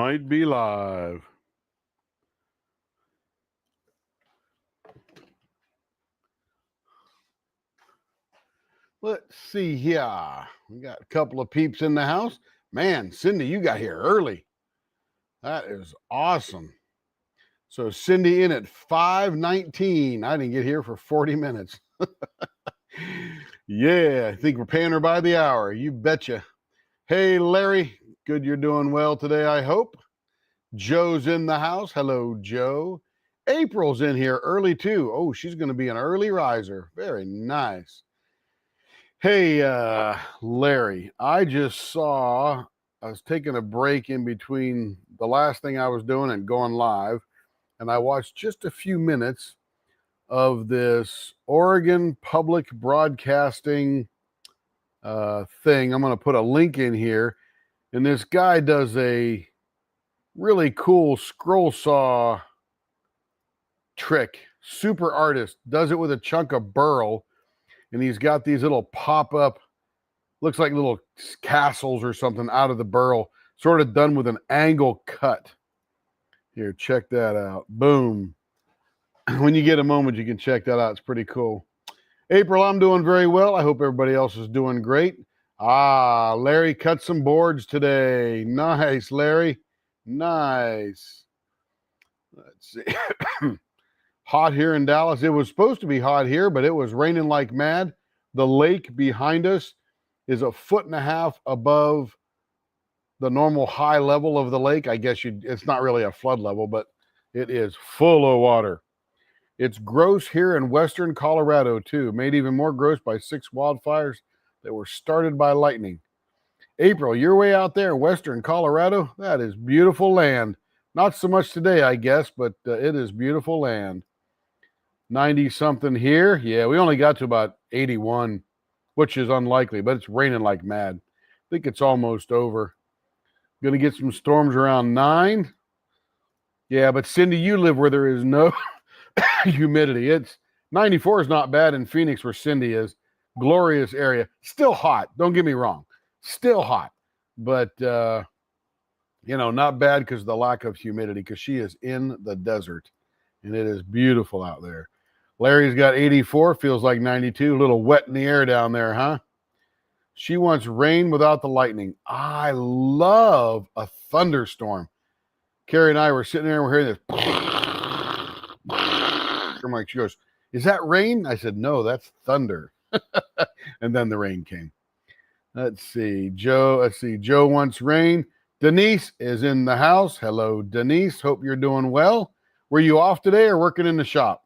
might be live. Let's see here. We got a couple of peeps in the house. Man, Cindy, you got here early. That is awesome. So Cindy in at 5:19. I didn't get here for 40 minutes. Yeah, I think we're paying her by the hour. You betcha. Hey, Larry. Good you're doing well today, I hope. Joe's in the house. Hello, Joe. April's in here early, too. Oh, she's going to be an early riser. Very nice. Hey, Larry, I was taking a break in between the last thing I was doing and going live, and I watched just a few minutes of this Oregon Public Broadcasting thing. I'm going to put a link in here, and this guy does a really cool scroll saw trick. Super artist, does it with a chunk of burl. And he's got these little pop-up, looks like little castles or something out of the burl, sort of done with an angle cut. Here, check that out. Boom. When you get a moment, you can check that out. It's pretty cool. April, I'm doing very well. I hope everybody else is doing great. Larry cut some boards today. Nice, Larry. Nice. Let's see. Hot here in Dallas. It was supposed to be hot here, but it was raining like mad. The lake behind us is 1.5 feet above the normal high level of the lake. I guess it's not really a flood level, but it is full of water. It's gross here in western Colorado, too. Made even more gross by 6 wildfires that were started by lightning. April, you're way out there in western Colorado. That is beautiful land. Not so much today, I guess, but it is beautiful land. 90-something here. Yeah, we only got to about 81, which is unlikely, but it's raining like mad. I think it's almost over. Going to get some storms around 9. Yeah, but Cindy, you live where there is no humidity. 94 is not bad in Phoenix where Cindy is. Glorious area. Still hot. Don't get me wrong. Still hot. But, not bad because of the lack of humidity, because she is in the desert, and it is beautiful out there. Larry's got 84, feels like 92. A little wet in the air down there, huh? She wants rain without the lightning. I love a thunderstorm. Carrie and I were sitting there and we're hearing this. I'm like, she goes, is that rain? I said, no, that's thunder. And then the rain came. Let's see. Joe wants rain. Denise is in the house. Hello, Denise. Hope you're doing well. Were you off today or working in the shop?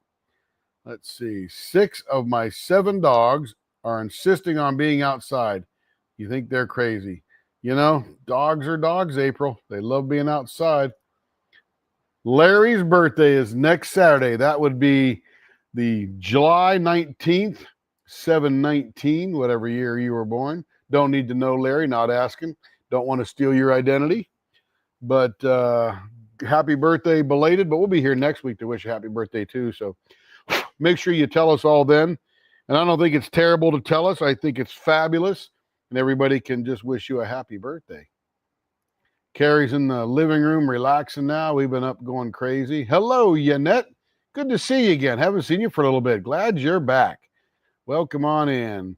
Let's see. 6 of my 7 dogs are insisting on being outside. You think they're crazy. Dogs are dogs, April. They love being outside. Larry's birthday is next Saturday. That would be the July 19th, 7/19, whatever year you were born. Don't need to know, Larry, not asking. Don't want to steal your identity. But happy birthday belated, but we'll be here next week to wish you happy birthday too. So make sure you tell us all then. And I don't think it's terrible to tell us. I think it's fabulous. And everybody can just wish you a happy birthday. Carrie's in the living room relaxing now. We've been up going crazy. Hello, Yanette. Good to see you again. Haven't seen you for a little bit. Glad you're back. Welcome on in.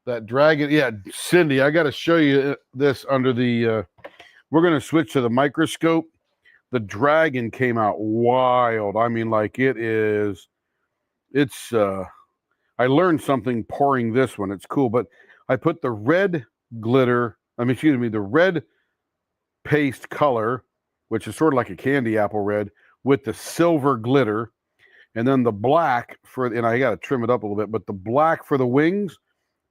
That dragon. Yeah, Cindy, I got to show you this under the, we're going to switch to the microscope. The dragon came out wild. I mean, like I learned something pouring this one. It's cool, but I put the red the red paste color, which is sort of like a candy apple red, with the silver glitter, and then the black and I got to trim it up a little bit, but the black for the wings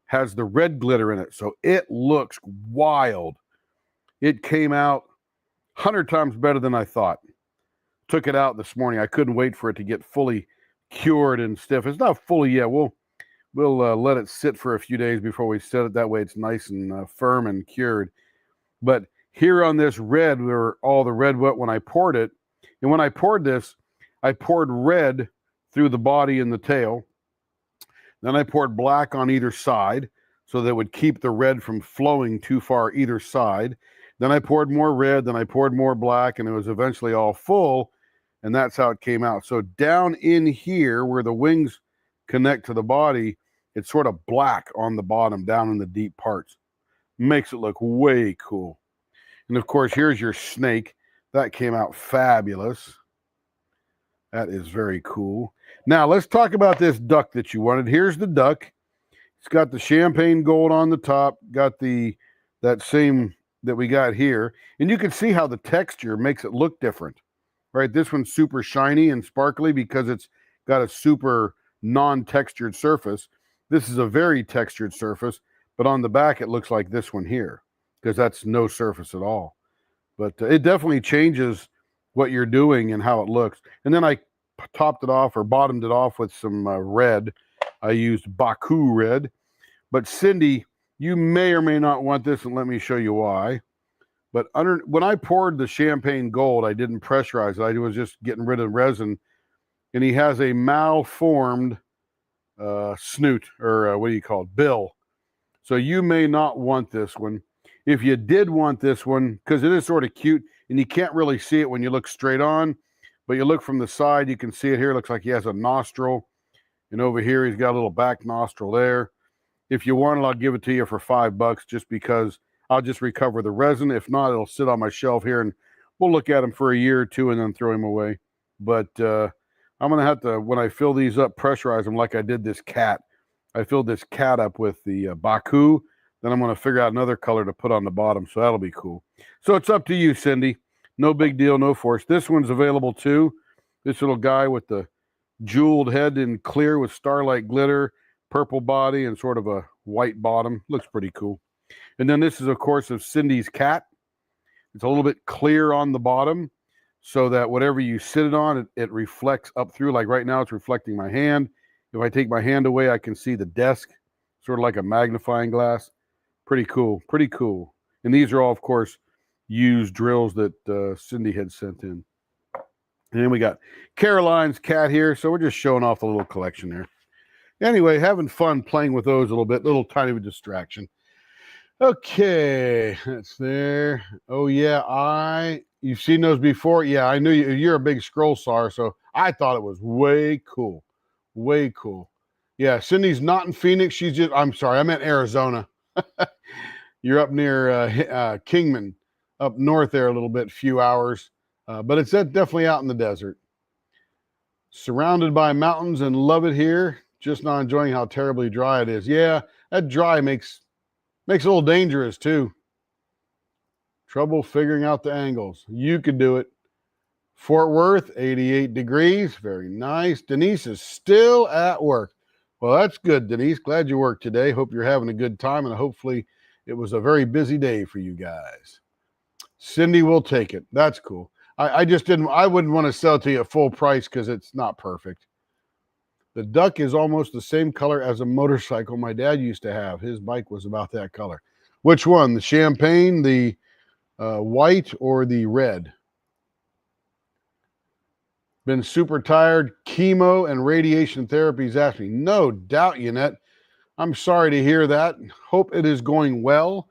has the red glitter in it. So it looks wild. It came out 100 times better than I thought. Took it out this morning. I couldn't wait for it to get fully cured and stiff. It's not fully yet. We'll let it sit for a few days before we set it. That way it's nice and firm and cured. But here on this red, where all the red went when I poured it. And when I poured this, I poured red through the body and the tail. Then I poured black on either side so that it would keep the red from flowing too far either side. Then I poured more red, then I poured more black, and it was eventually all full, and that's how it came out. So down in here where the wings connect to the body, it's sort of black on the bottom, down in the deep parts. Makes it look way cool. And of course, here's your snake. That came out fabulous. That is very cool. Now, let's talk about this duck that you wanted. Here's the duck. It's got the champagne gold on the top, got that same that we got here. And you can see how the texture makes it look different, right? This one's super shiny and sparkly because it's got a super non-textured surface. This is a very textured surface, but on the back, it looks like this one here because that's no surface at all. But it definitely changes what you're doing and how it looks. And then I topped it off or bottomed it off with some red. I used Baku red. But Cindy, you may or may not want this, and let me show you why. But when I poured the champagne gold, I didn't pressurize it. I was just getting rid of resin. And he has a malformed snoot, or what do you call it, bill. So you may not want this one. If you did want this one, because it is sort of cute, and you can't really see it when you look straight on, but you look from the side, you can see it here. It looks like he has a nostril. And over here, he's got a little back nostril there. If you want it, I'll give it to you for $5 just because I'll just recover the resin. If not, it'll sit on my shelf here, and we'll look at him for a year or two and then throw him away. But I'm going to have to, when I fill these up, pressurize them like I did this cat. I filled this cat up with the Baku. Then I'm going to figure out another color to put on the bottom, so that'll be cool. So it's up to you, Cindy. No big deal, no force. This one's available too. This little guy with the jeweled head in clear with starlight glitter, purple body, and sort of a white bottom. Looks pretty cool. And then this is, of course, of Cindy's cat. It's a little bit clear on the bottom so that whatever you sit it on, it reflects up through. Like right now, it's reflecting my hand. If I take my hand away, I can see the desk, sort of like a magnifying glass. Pretty cool, pretty cool. And these are all, of course, used drills that Cindy had sent in. And then we got Caroline's cat here. So we're just showing off the little collection there. Anyway, having fun playing with those a little bit. Little tiny distraction. Okay, that's there. Oh, yeah, you've seen those before? Yeah, I knew you're a big scroll sawer, so I thought it was way cool. Way cool. Yeah, Cindy's not in Phoenix. I'm sorry, I meant Arizona. You're up near Kingman, up north there a little bit, few hours. But it's definitely out in the desert. Surrounded by mountains and love it here. Just not enjoying how terribly dry it is. Yeah, that dry makes it a little dangerous too. Trouble figuring out the angles. You could do it. Fort Worth, 88 degrees. Very nice. Denise is still at work. Well, that's good, Denise. Glad you worked today. Hope you're having a good time, and hopefully it was a very busy day for you guys. Cindy will take it. That's cool. I wouldn't want to sell it to you at full price because it's not perfect. The duck is almost the same color as a motorcycle my dad used to have. His bike was about that color. Which one? The champagne, the white, or the red? Been super tired. Chemo and radiation therapy's after me. No doubt, Yannette. I'm sorry to hear that. Hope it is going well.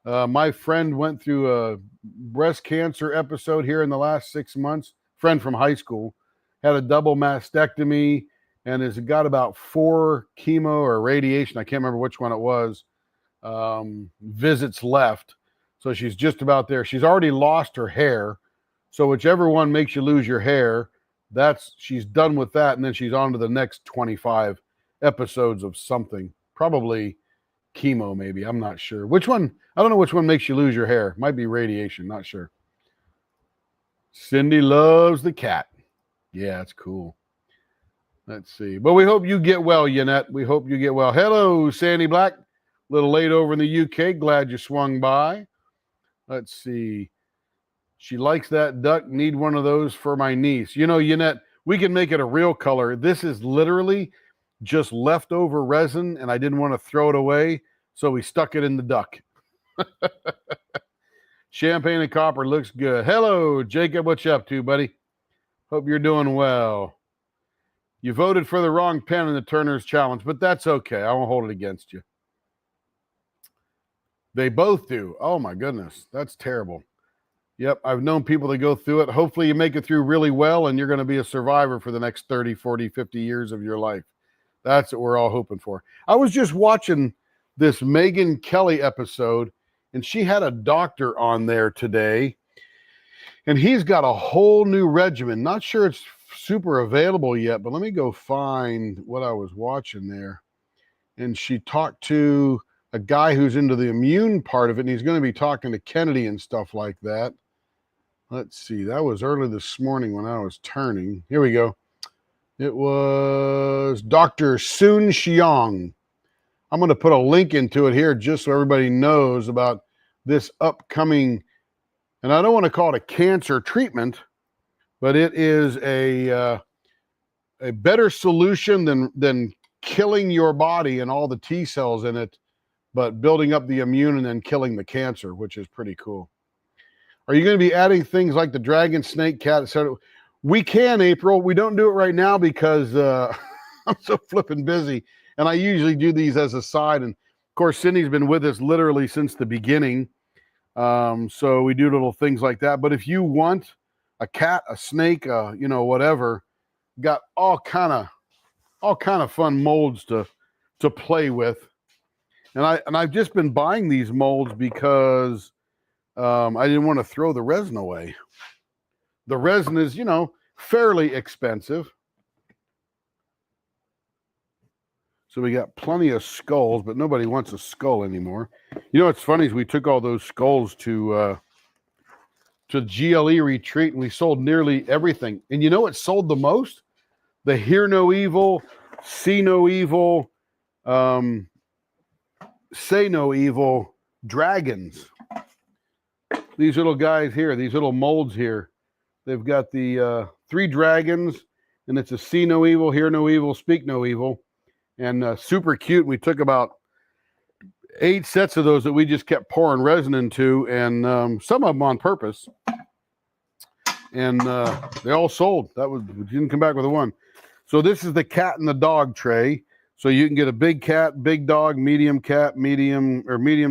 My friend went through a breast cancer episode here in the last 6 months. Friend from high school. Had a double mastectomy and has got about 4 chemo or radiation, I can't remember which one it was, visits left. So she's just about there. She's already lost her hair. So whichever one makes you lose your hair, she's done with that, and then she's on to the next 25 episodes of something. Probably chemo, maybe. I'm not sure. Which one? I don't know which one makes you lose your hair. Might be radiation. Not sure. Cindy loves the cat. Yeah, it's cool. Let's see. But we hope you get well, Yannette. We hope you get well. Hello, Sandy Black. A little late over in the UK. Glad you swung by. Let's see. She likes that duck. Need one of those for my niece. You know, Yannette, we can make it a real color. This is literally just leftover resin, and I didn't want to throw it away, so we stuck it in the duck. Champagne and copper looks good. Hello, Jacob. What you up to, buddy? Hope you're doing well. You voted for the wrong pen in the Turner's Challenge, but that's okay. I won't hold it against you. They both do. Oh my goodness, that's terrible. Yep, I've known people that go through it. Hopefully you make it through really well and you're going to be a survivor for the next 30, 40, 50 years of your life. That's what we're all hoping for. I was just watching this Megyn Kelly episode, and she had a doctor on there today, and he's got a whole new regimen. Not sure it's super available yet, but let me go find what I was watching there. And she talked to a guy who's into the immune part of it, and he's going to be talking to Kennedy and stuff like that. Let's see. That was early this morning when I was turning. Here we go. It was Dr. Soon Xiong. I'm going to put a link into it here just so everybody knows about this upcoming, and I don't want to call it a cancer treatment, but it is a better solution than killing your body and all the T cells in it, but building up the immune and then killing the cancer, which is pretty cool. Are you going to be adding things like the dragon, snake, cat, etc.? We can, April. We don't do it right now because I'm so flipping busy. And I usually do these as a side. And of course, Cindy's been with us literally since the beginning. So we do little things like that. But if you want a cat, a snake, whatever, got all kind of fun molds to play with. And I've just been buying these molds because I didn't want to throw the resin away. The resin is, fairly expensive. So we got plenty of skulls, but nobody wants a skull anymore. What's funny is we took all those skulls to GLE retreat, and we sold nearly everything. And you know what sold the most? The Hear No Evil, See No Evil, Say No Evil dragons. These little guys here, these little molds here, they've got the 3 dragons, and it's a See No Evil, Hear No Evil, Speak No Evil, and super cute. We took about 8 sets of those that we just kept pouring resin into, and some of them on purpose, and they all sold. We didn't come back with a one. So this is the cat and the dog tray. So you can get a big cat, big dog, medium cat, medium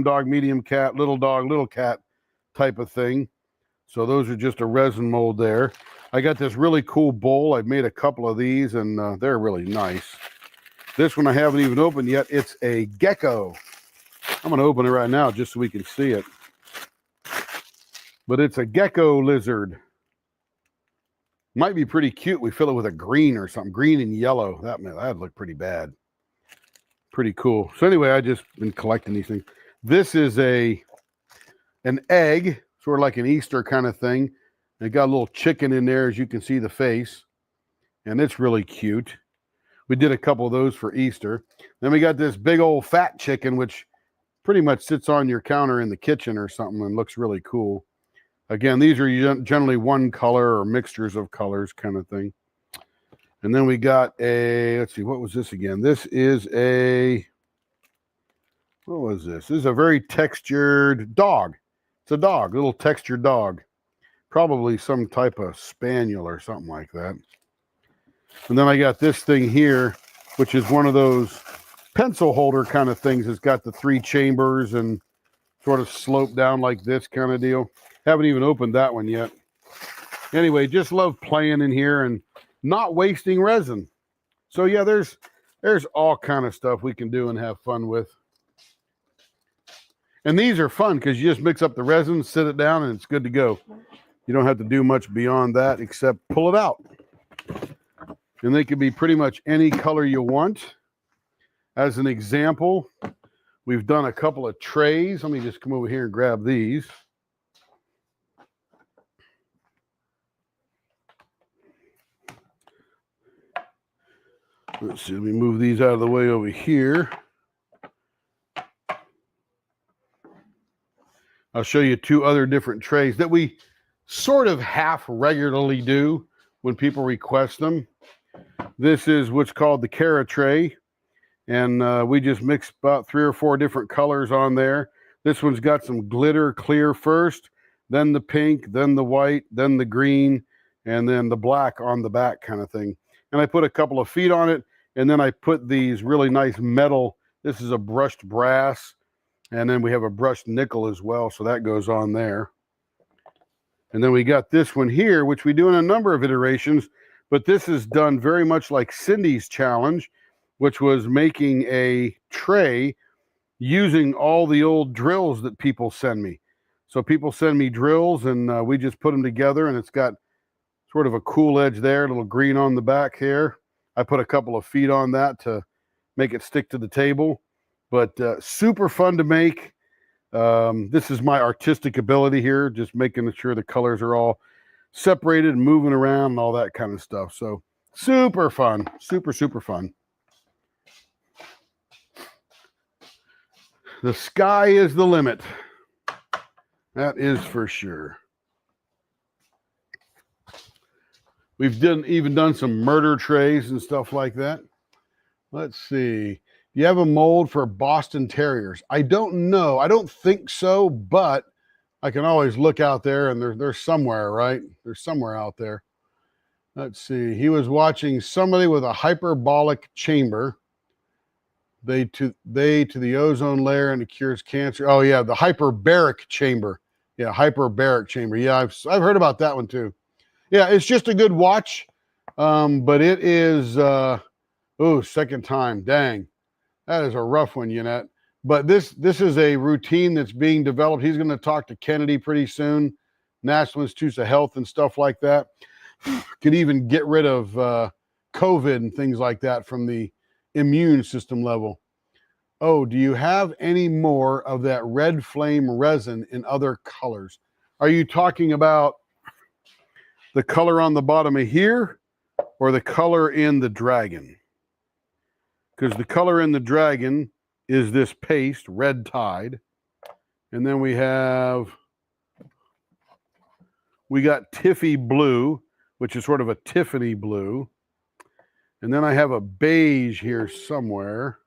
dog, medium cat, little cat type of thing. So those are just a resin mold there. I got this really cool bowl. I've made a couple of these, and they're really nice. This one I haven't even opened yet. It's a gecko. I'm going to open it right now just so we can see it. But it's a gecko lizard. Might be pretty cute. We fill it with a green or something, green and yellow. That'd look pretty bad. Pretty cool. So anyway, I just been collecting these things. This is an egg, sort of like an Easter kind of thing. It got a little chicken in there, as you can see the face, and it's really cute. We did a couple of those for Easter. Then we got this big old fat chicken, which pretty much sits on your counter in the kitchen or something and looks really cool. Again, these are generally one color or mixtures of colors kind of thing. And then we got let's see, what was this again? This is what was this? This is a very textured dog. It's a dog, little textured dog. Probably some type of spaniel or something like that. And then I got this thing here, which is one of those pencil holder kind of things. It's got the 3 chambers and sort of sloped down like this kind of deal. Haven't even opened that one yet. Anyway, just love playing in here and not wasting resin. So yeah, there's all kind of stuff we can do and have fun with. And these are fun because you just mix up the resin, sit it down, and it's good to go. You don't have to do much beyond that except pull it out. And they can be pretty much any color you want. As an example, we've done a couple of trays. Let me just come over here and grab these. Let's see, let me move these out of the way over here. I'll show you 2 other different trays that we sort of half regularly do when people request them. This is what's called the Cara tray, and we just mix about 3 or 4 different colors on there. This one's got some glitter clear first, then the pink, then the white, then the green, and then the black on the back kind of thing. And I put a couple of feet on it, and then I put these really nice metal. This is a brushed brass. And then we have a brushed nickel as well, so that goes on there. And then we got this one here, which we do in a number of iterations, but this is done very much like Cindy's challenge, which was making a tray using all the old drills that people send me. So people send me drills, and we just put them together, and it's got sort of a cool edge there, a little green on the back here. I put a couple of feet on that to make it stick to the table, but super fun to make. This is my artistic ability here, just making sure the colors are all separated and moving around and all that kind of stuff. So super fun, super fun. The sky is the limit. That is for sure. We've even done some murder trays and stuff like that. Let's see. Do you have a mold for Boston Terriers? I don't know. I don't think so, but I can always look out there, and they're somewhere, right? They're somewhere out there. Let's see. He was watching somebody with a hyperbolic chamber. They to the ozone layer, and it cures cancer. Oh yeah, the hyperbaric chamber. Yeah, hyperbaric chamber. Yeah, I've heard about that one too. Yeah, it's just a good watch, but it is. Second time. Dang, that is a rough one, Yannette. But this is a routine that's being developed. He's going to talk to Kennedy pretty soon, National Institutes of Health and stuff like that. Could even get rid of COVID and things like that from the immune system level. Oh, do you have any more of that red flame resin in other colors? Are you talking about the color on the bottom of here or the color in the dragon? Because the color in the dragon is this paste, Red Tide. And then we got Tiffy Blue, which is sort of a Tiffany blue. And then I have a beige here somewhere.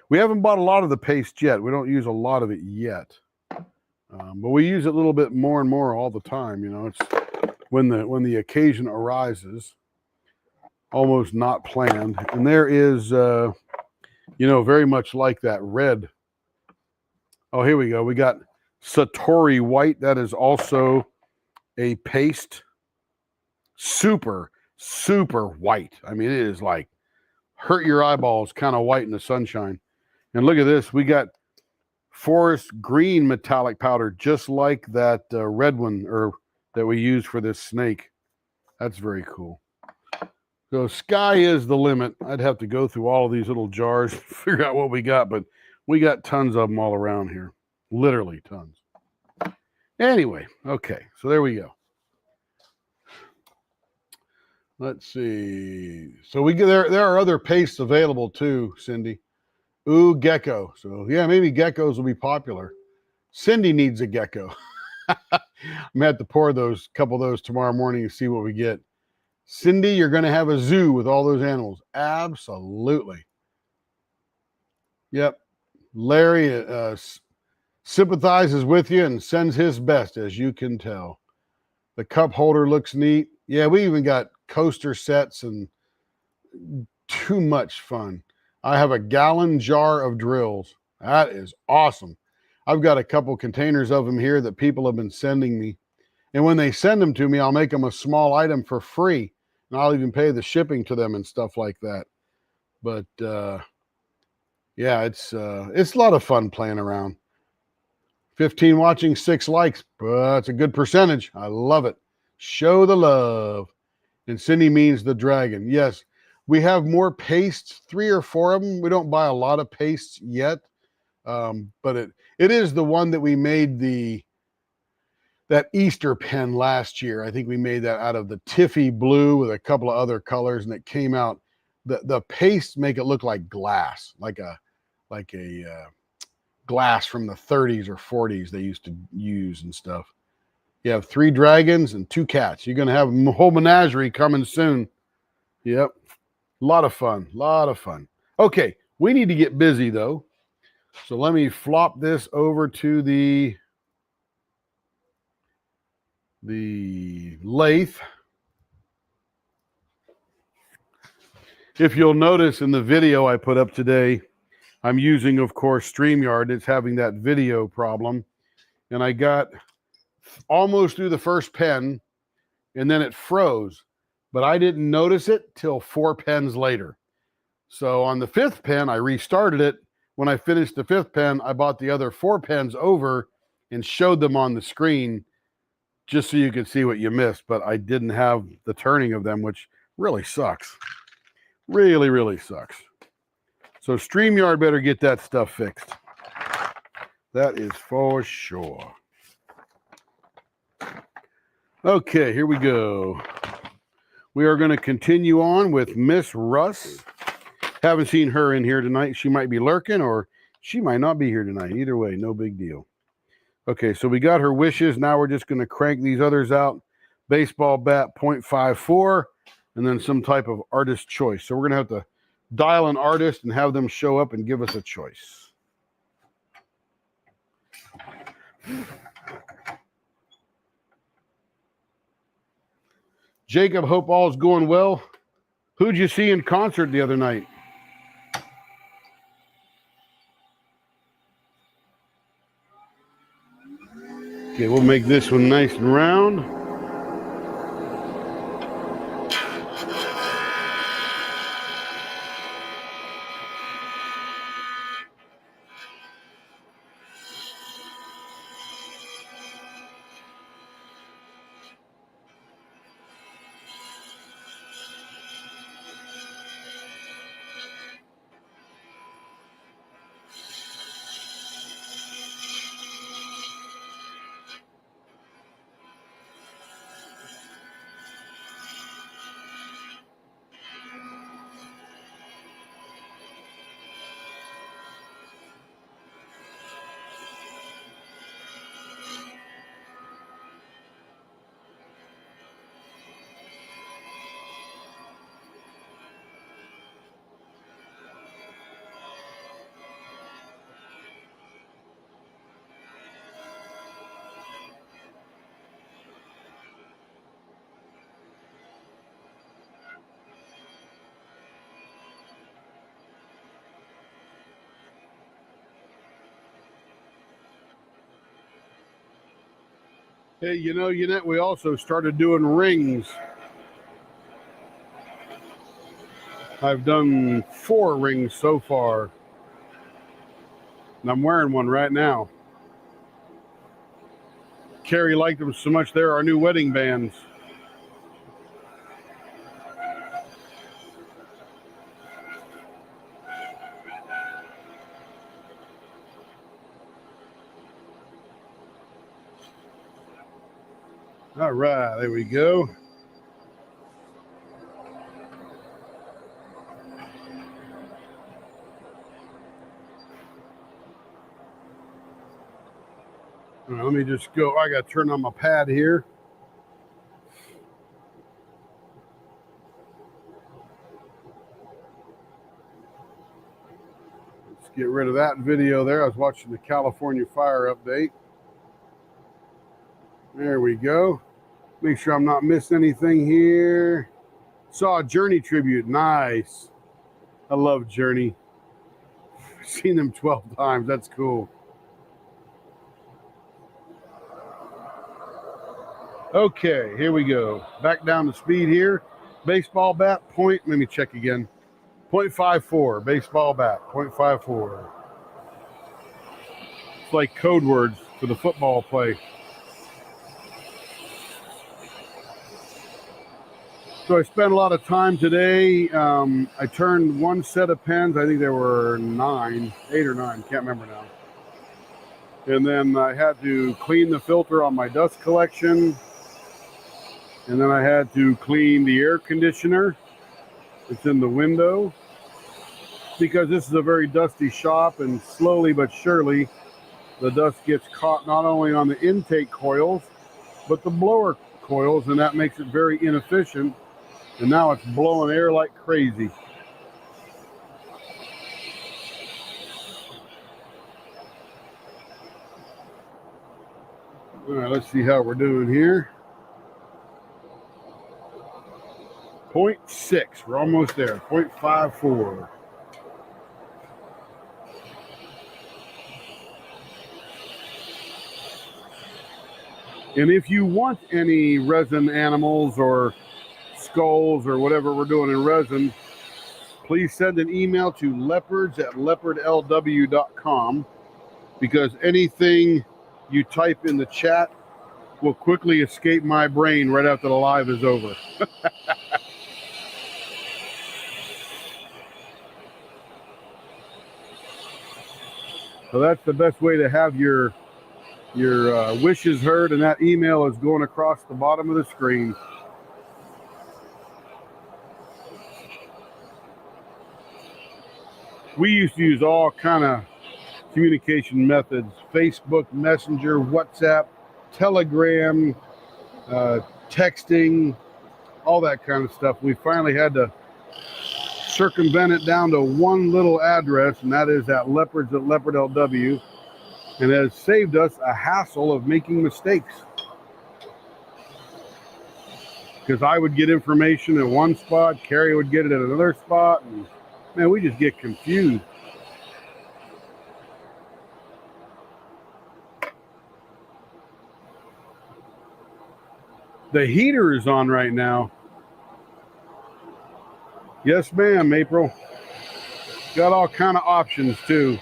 We haven't bought a lot of the paste yet. We don't use a lot of it yet. But we use it a little bit more and more all the time. You know, it's when the occasion arises, almost not planned. And there is, very much like that red. Oh, here we go. We got Satori White. That is also a paste. Super white. I mean, it is like hurt your eyeballs kind of white in the sunshine. And look at this. We got forest green metallic powder, just like that red one or that we use for this snake. That's very cool. So sky is the limit. I'd have to go through all of these little jars, figure out what we got, but we got tons of them all around here. Literally tons. Anyway, okay, so there we go. Let's see. So there are other pastes available too, Cindy. Ooh, gecko. So yeah, maybe geckos will be popular. Cindy needs a gecko. I'm gonna have to pour couple of those tomorrow morning and see what we get. Cindy, you're gonna have a zoo with all those animals. Absolutely. Yep. Larry sympathizes with you and sends his best, as you can tell. The cup holder looks neat. Yeah, we even got coaster sets and too much fun. I have a gallon jar of drills. That is awesome. I've got a couple containers of them here that people have been sending me. And when they send them to me, I'll make them a small item for free. And I'll even pay the shipping to them and stuff like that. But yeah, it's a lot of fun playing around. 15 watching, 6 likes. That's a good percentage. I love it. Show the love. And Cindy means the dragon. Yes, we have more pastes, 3 or 4 of them. We don't buy a lot of pastes yet, but it is the one that we made that Easter pen last year. I think we made that out of the Tiffy blue with a couple of other colors, and it came out. The pastes make it look like glass, like a glass from the 30s or 40s they used to use and stuff. You have 3 dragons and 2 cats. You're going to have a whole menagerie coming soon. Yep. A lot of fun. Okay, we need to get busy, though. So let me flop this over to the lathe. If you'll notice in the video I put up today, I'm using, of course, StreamYard. It's having that video problem. And I got almost through the first pen, and then it froze. But I didn't notice it till 4 pens later. So on the 5th pen, I restarted it. When I finished the 5th pen, I bought the other 4 pens over and showed them on the screen just so you could see what you missed. But I didn't have the turning of them, which really sucks. Really, really sucks. So StreamYard better get that stuff fixed. That is for sure. Okay, here we go. We are going to continue on with Miss Russ. Haven't seen her in here tonight. She might be lurking or she might not be here tonight. Either way, no big deal. Okay, so we got her wishes. Now we're just going to crank these others out. Baseball bat, 0.54, and then some type of artist choice. So we're going to have to dial an artist and have them show up and give us a choice. Jacob, hope all's going well. Who'd you see in concert the other night? Okay, we'll make this one nice and round. Hey, you know, Yannette, we also started doing rings. I've done 4 rings so far. And I'm wearing one right now. Carrie liked them so much. They're our new wedding bands. All right, there we go. All right, let me just go. I got to turn on my pad here. Let's get rid of that video there. I was watching the California fire update. There we go. Make sure I'm not missing anything here. Saw a Journey tribute. Nice. I love Journey. I've seen them 12 times. That's cool. Okay, here we go. Back down to speed here. Baseball bat, let me check again. 0.54. Baseball bat, 0.54. It's like code words for the football play. So I spent a lot of time today. I turned 1 set of pens. I think there were 8 or 9. Can't remember now. And then I had to clean the filter on my dust collection. And then I had to clean the air conditioner. It's in the window. Because this is a very dusty shop, and slowly but surely, the dust gets caught not only on the intake coils, but the blower coils, and that makes it very inefficient. And now it's blowing air like crazy. All right, let's see how we're doing here. 0.6, we're almost there, 0.54. And if you want any resin animals or skulls or whatever we're doing in resin, please send an email to leopards@leopardlw.com, because anything you type in the chat will quickly escape my brain right after the live is over. So that's the best way to have your wishes heard, and that email is going across the bottom of the screen. We used to use all kind of communication methods: Facebook, Messenger, WhatsApp, Telegram, texting, all that kind of stuff. We finally had to circumvent it down to one little address, and that is at Leopards@LeopardLW, and has saved us a hassle of making mistakes. Because I would get information at one spot, Carrie would get it at another spot, and man, we just get confused. The heater is on right now. Yes, ma'am, April. Got all kind of options too.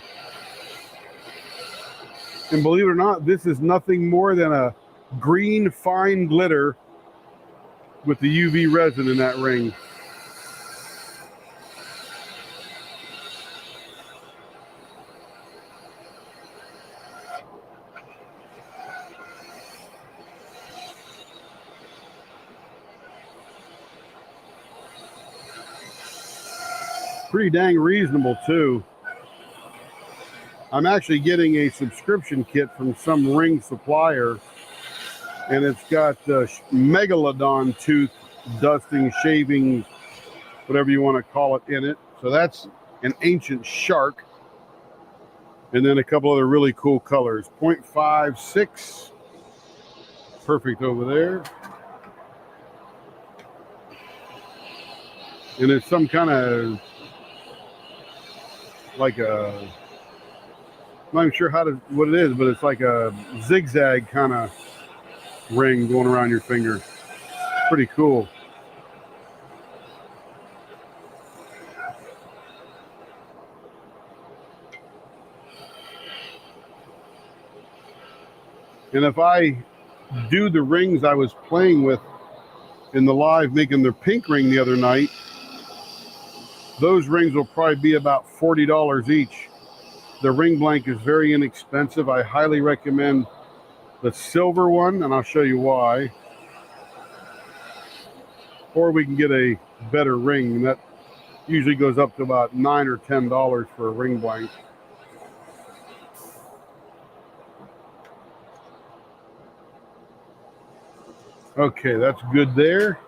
And believe it or not, this is nothing more than a green fine glitter with the UV resin in that ring. Pretty dang reasonable too. I'm actually getting a subscription kit from some ring supplier, and it's got the megalodon tooth dusting, shaving, whatever you want to call it, in it. So that's an ancient shark, and then a couple other really cool colors. 0.56, perfect over there. And it's some kind of like a, I'm not even sure what it is, but it's like a zigzag kind of ring going around your finger. Pretty cool. And if I do the rings I was playing with in the live, making their pink ring the other night, those rings will probably be about $40 each. The ring blank is very inexpensive. I highly recommend the silver one, and I'll show you why. Or we can get a better ring, and that usually goes up to about $9 or $10 for a ring blank. Okay, that's good there.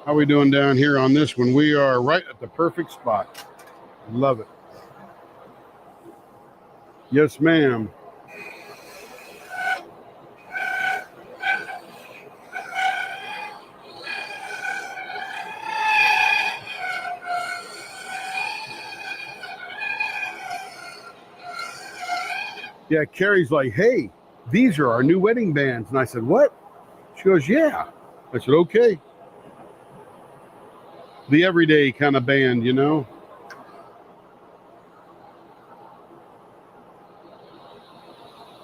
How are we doing down here on this one? We are right at the perfect spot. Love it. Yes, ma'am. Yeah, Carrie's like, hey, these are our new wedding bands. And I said, what? She goes, yeah. I said, okay. The everyday kind of band, you know.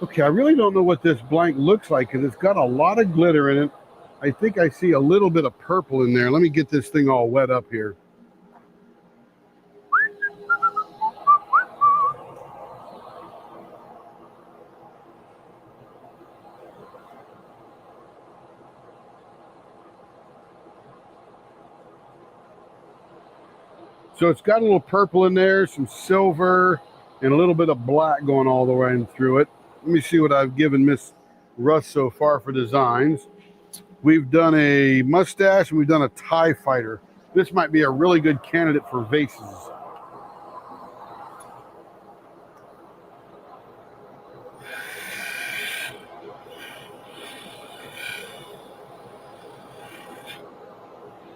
Okay, I really don't know what this blank looks like because it's got a lot of glitter in it. I think I see a little bit of purple in there. Let me get this thing all wet up here. So it's got a little purple in there, some silver, and a little bit of black going all the way through it. Let me see what I've given Miss Russ so far for designs. We've done a mustache and we've done a TIE fighter. This might be a really good candidate for vases.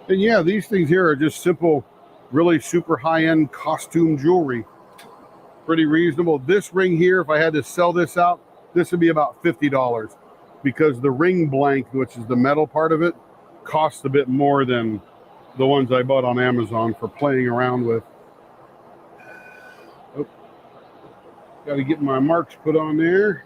And yeah, these things here are just simple, really super high-end costume jewelry. Pretty reasonable. This ring here, if I had to sell this out, this would be about $50. because the ring blank, which is the metal part of it, costs a bit more than the ones I bought on Amazon for playing around with. Oh, got to get my marks put on there.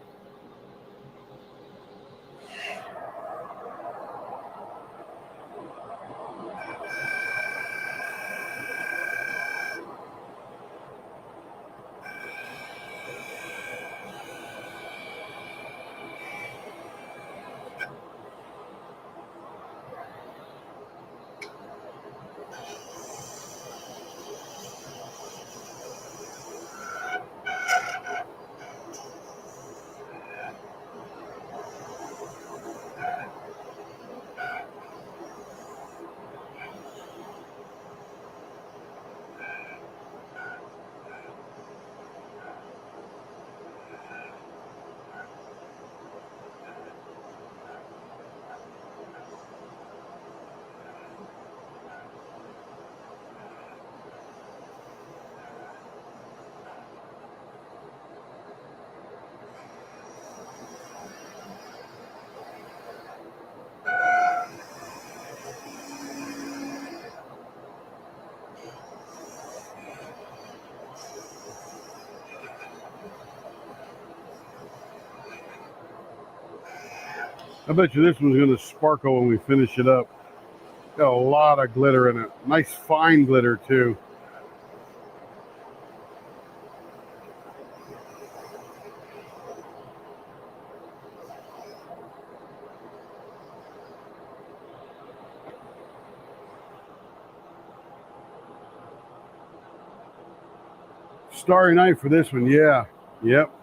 I bet you this one's going to sparkle when we finish it up. Got a lot of glitter in it. Nice fine glitter too. Starry Night for this one, yeah. Yep.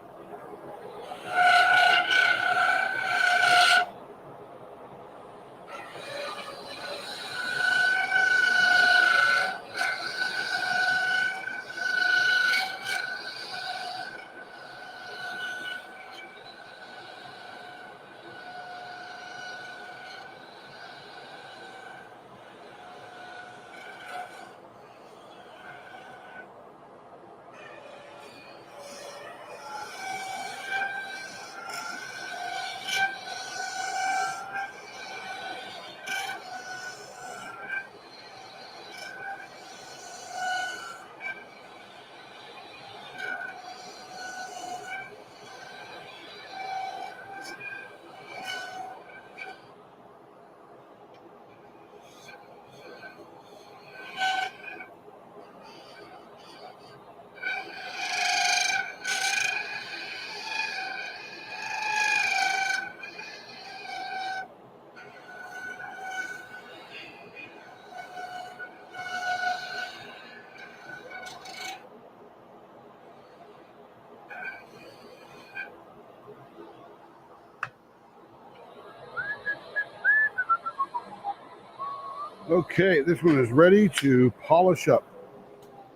Okay, this one is ready to polish up,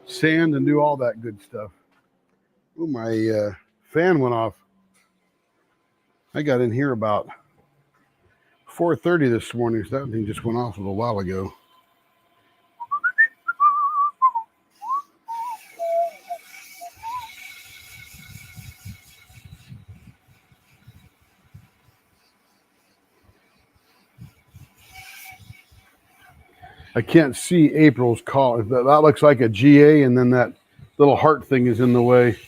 sand, and do all that good stuff. Oh, my fan went off. I got in here about 4:30 this morning, so that thing just went off a little while ago. I can't see April's call. That looks like a GA, and then that little heart thing is in the way.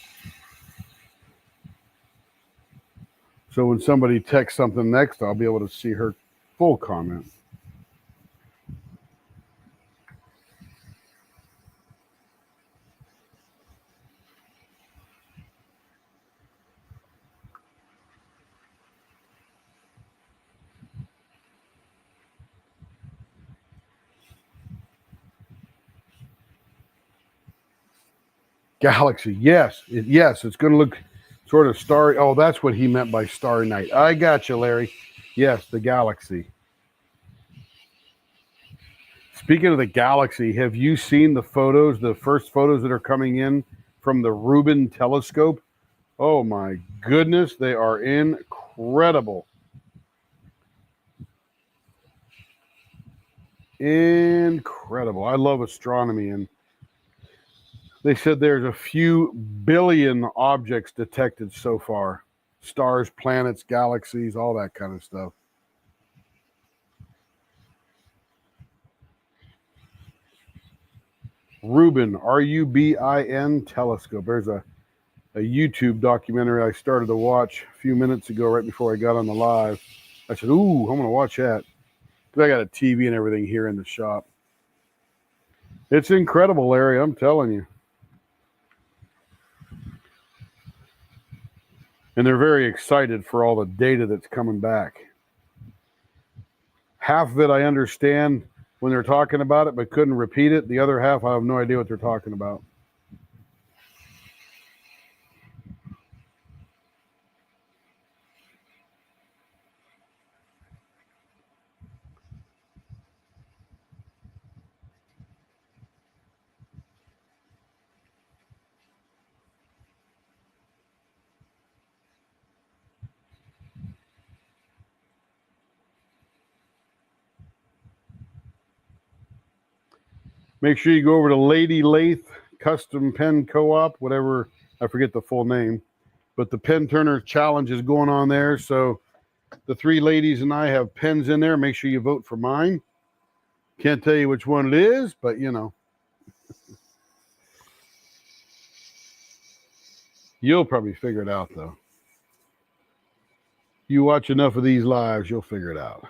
So when somebody texts something next, I'll be able to see her full comment. Galaxy, yes, it's going to look sort of starry. Oh, that's what he meant by Starry Night. I got you, Larry. Yes, the Galaxy. Speaking of the Galaxy, have you seen the photos, the first photos that are coming in from the Rubin telescope? Oh my goodness, they are incredible. Incredible. I love astronomy, and they said there's a few billion objects detected so far. stars, planets, galaxies, all that kind of stuff. Rubin, R-U-B-I-N, telescope. There's a YouTube documentary I started to watch a few minutes ago right before I got on the live. I said, ooh, I'm going to watch that. Because I got a TV and everything here in the shop. It's incredible, Larry, I'm telling you. And they're very excited for all the data that's coming back. Half of it I understand when they're talking about it, but couldn't repeat it. The other half, I have no idea what they're talking about. Make sure you go over to Lady Lathe Custom Pen Co-op, whatever, I forget the full name. But the Pen Turner Challenge is going on there. So the three ladies and I have pens in there. Make sure you vote for mine. Can't tell you which one it is, but you know. You'll probably figure it out, though. You watch enough of these lives, you'll figure it out.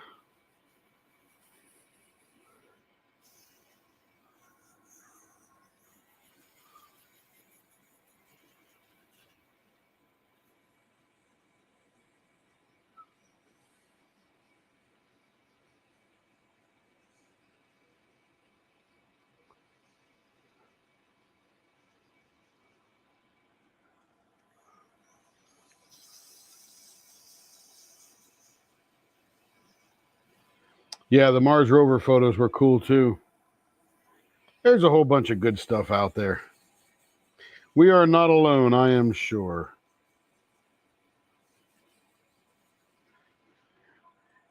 Yeah, the Mars rover photos were cool, too. There's a whole bunch of good stuff out there. We are not alone, I am sure.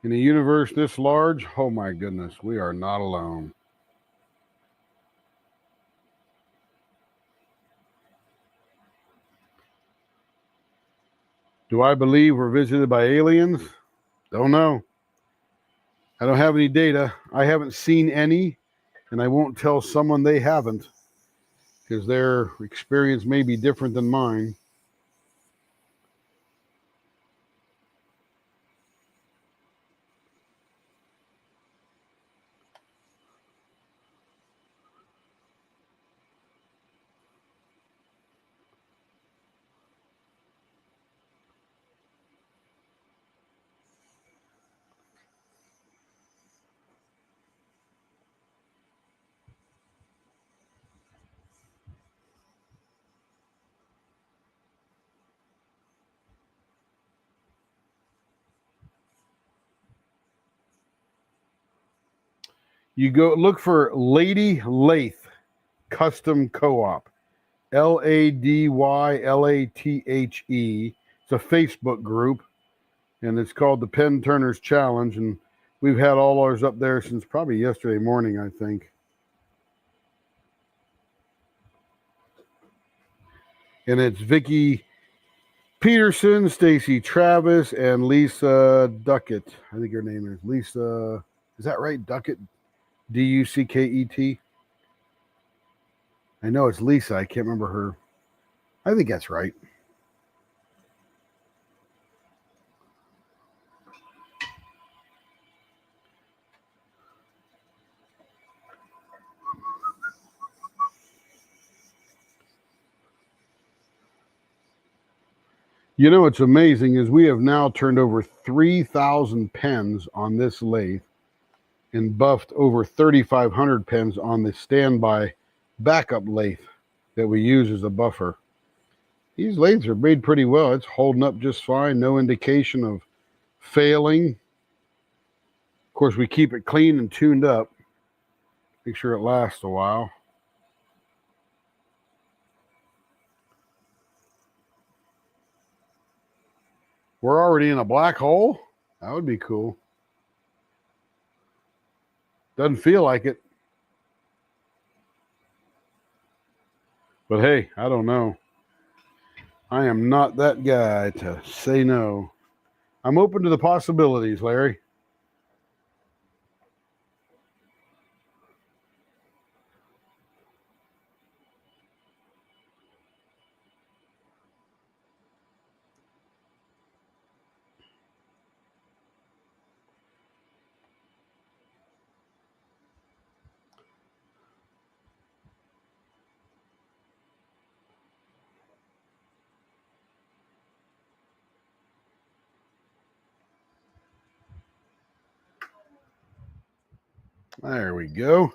In a universe this large, oh my goodness, we are not alone. Do I believe we're visited by aliens? Don't know. I don't have any data. I haven't seen any, and I won't tell someone they haven't, because their experience may be different than mine. You go look for Lady Lathe Custom Co-op, LADYLATHE. It's a Facebook group, and it's called the Pen Turners Challenge, and we've had all ours up there since probably yesterday morning, I think. And it's Vicki Peterson, Stacy Travis, and Lisa Duckett. I think her name is Lisa. Is that right? Duckett? Ducket. I know it's Lisa. I can't remember her. I think that's right. You know what's amazing is we have now turned over 3,000 pens on this lathe and buffed over 3,500 pens on the standby backup lathe that we use as a buffer. These lathes are made pretty well. It's holding up just fine. No indication of failing. Of course, we keep it clean and tuned up. Make sure it lasts a while. We're already in a black hole? That would be cool. Doesn't feel like it. But hey, I don't know. I am not that guy to say no. I'm open to the possibilities, Larry. There we go.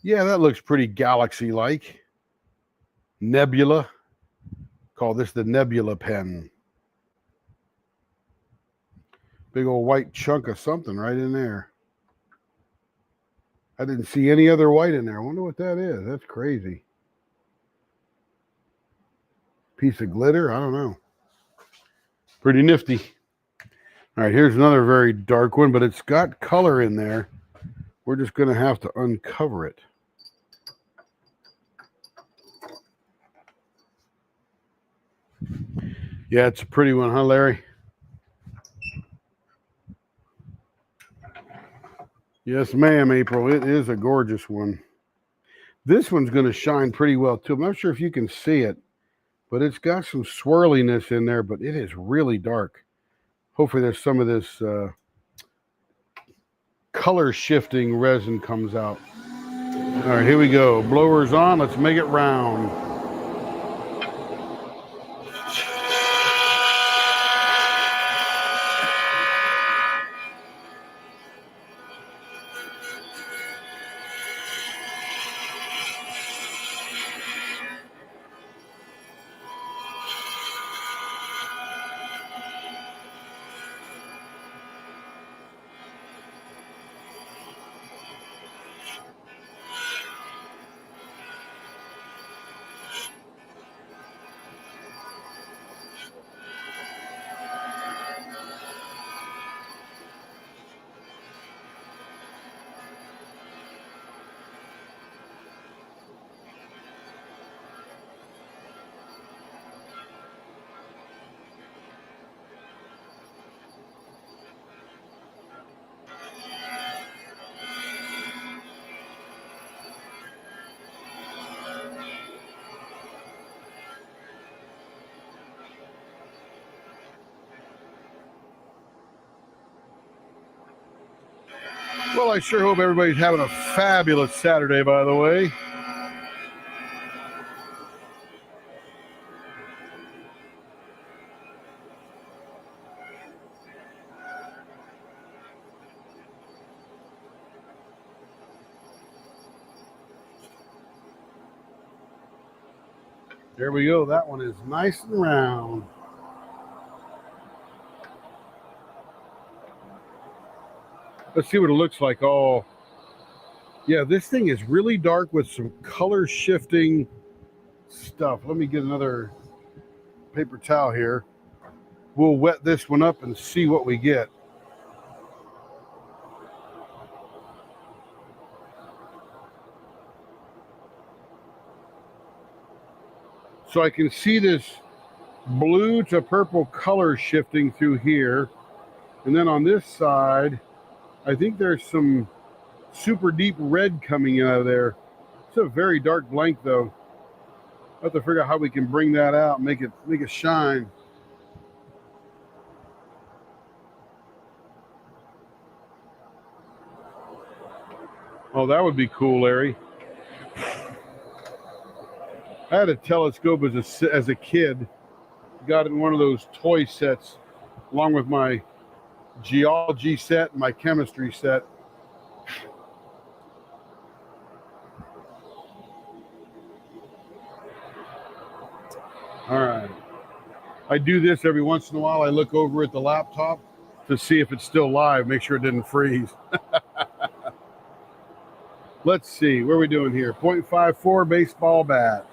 Yeah, that looks pretty galaxy-like. Nebula. Call this the Nebula pen. Big old white chunk of something right in there. I didn't see any other white in there. I wonder what that is. That's crazy. Piece of glitter? I don't know. Pretty nifty. All right, here's another very dark one, but it's got color in there. We're just going to have to uncover it. Yeah, it's a pretty one, huh, Larry? Yes, ma'am, April. It is a gorgeous one. This one's going to shine pretty well, too. I'm not sure if you can see it, but it's got some swirliness in there, but it is really dark. Hopefully there's some of this color shifting resin comes out. All right, here we go. Blowers on. Let's make it round. Well, I sure hope everybody's having a fabulous Saturday, by the way. There we go. That one is nice and round. Let's see what it looks like. Oh, yeah, this thing is really dark with some color shifting stuff. Let me get another paper towel here. We'll wet this one up and see what we get. So I can see this blue to purple color shifting through here. And then on this side, I think there's some super deep red coming out of there. It's a very dark blank though. I have to figure out how we can bring that out, make it shine. Oh, that would be cool, Larry. I had a telescope as a kid. Got in one of those toy sets along with my geology set and my chemistry set. All right. I do this every once in a while. I look over at the laptop to see if it's still live, make sure it didn't freeze. Let's see, what are we doing here? 0.54 baseball bat.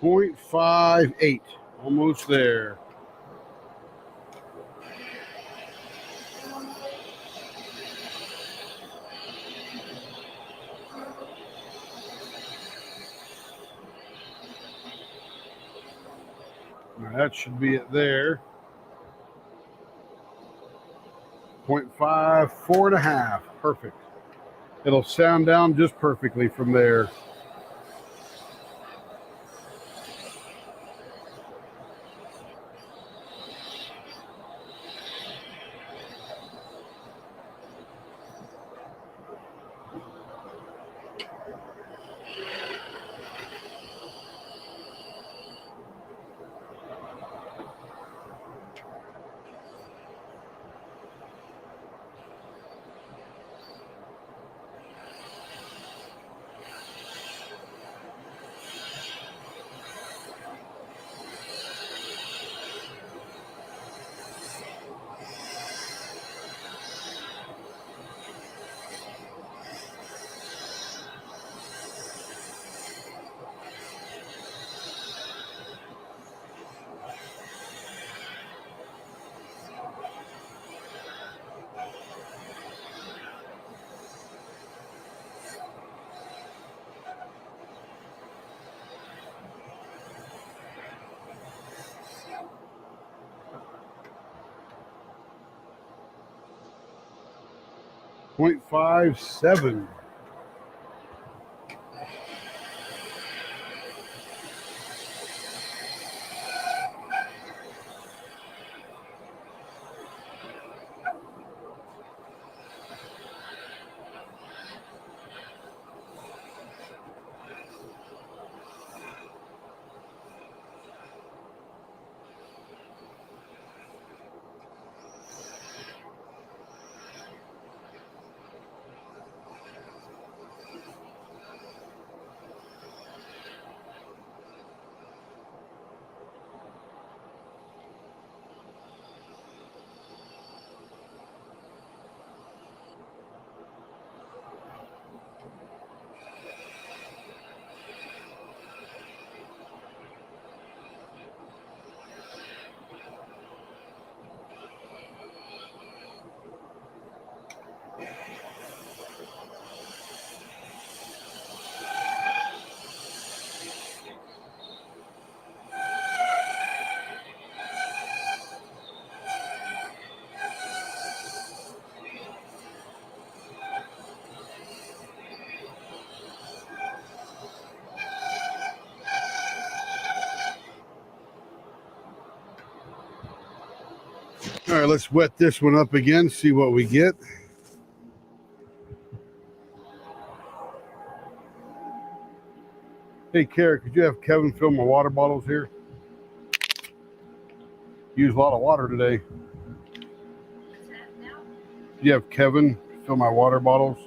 .58. Almost there. Now that should be it there. 0.5, 4.5. Perfect. It'll sound down just perfectly from there. .57. All right, let's wet this one up again, see what we get. Hey, Kara, could you have Kevin fill my water bottles here? Use a lot of water today. You have Kevin fill my water bottles?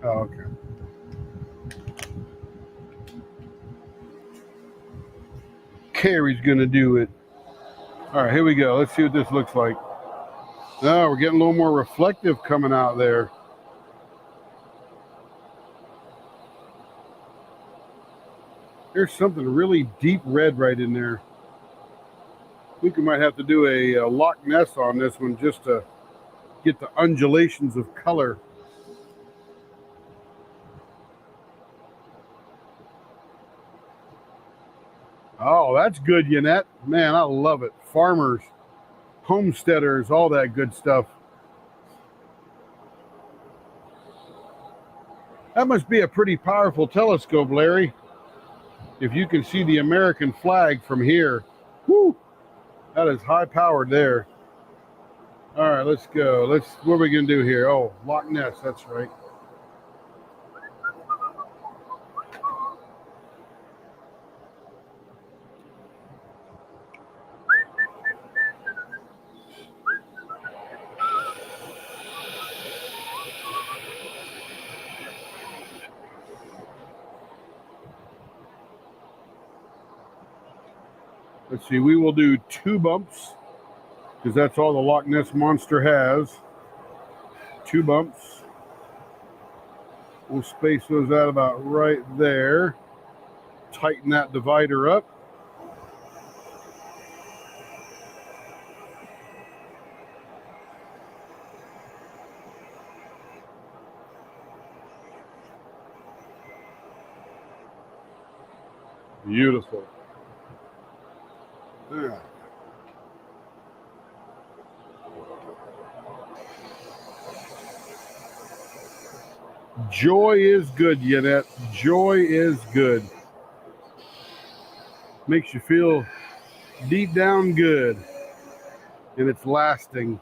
Oh, okay. Carrie's going to do it. All right, here we go. Let's see what this looks like. Oh, we're getting a little more reflective coming out there. There's something really deep red right in there. I think we might have to do a Loch Ness on this one just to get the undulations of color. Oh, that's good, Yannette. Man, I love it. Farmers, homesteaders, all that good stuff. That must be a pretty powerful telescope, Larry. If you can see the American flag from here, whoo, that is high powered there. All right, let's go. What are we gonna do here? Oh, Loch Ness, that's right. Let's see, we will do 2 bumps because that's all the Loch Ness Monster has. 2 bumps. We'll space those out about right there. Tighten that divider up. Beautiful. Yeah. Joy is good, Yannette. Joy is good. Makes you feel deep down good. And it's lasting.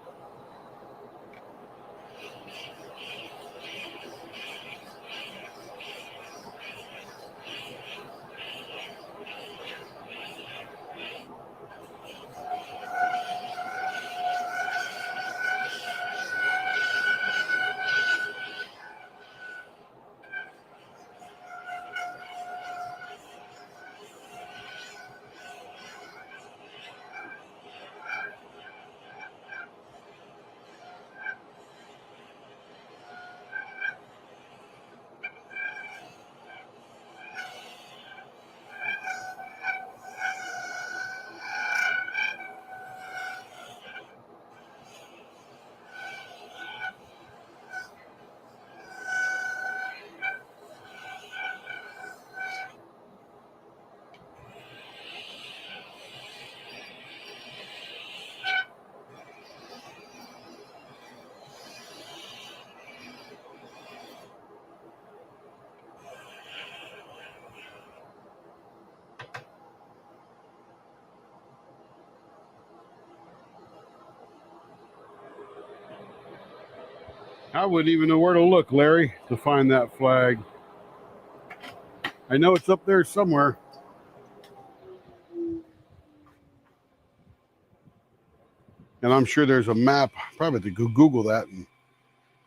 I wouldn't even know where to look, Larry, to find that flag. I know it's up there somewhere. And I'm sure there's a map. Probably have to Google that and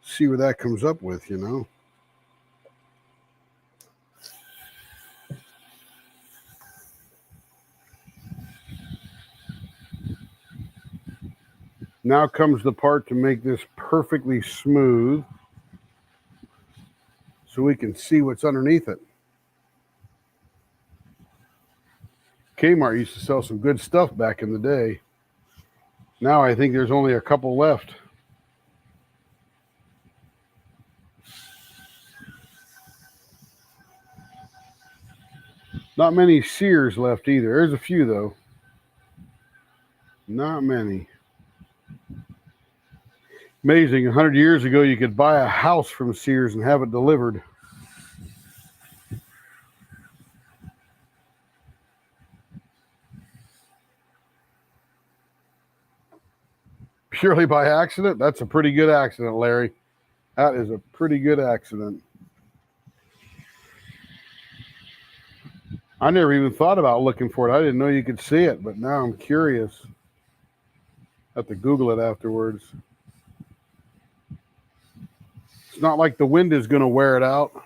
see what that comes up with, you know. Now comes the part to make this perfectly smooth so we can see what's underneath it. Kmart used to sell some good stuff back in the day. Now I think there's only a couple left. Not many Sears left either. There's a few, though. Not many. Amazing. 100 years ago, you could buy a house from Sears and have it delivered. Purely by accident? That's a pretty good accident, Larry. That is a pretty good accident. I never even thought about looking for it. I didn't know you could see it, but now I'm curious. I have to Google it afterwards. It's not like the wind is going to wear it out.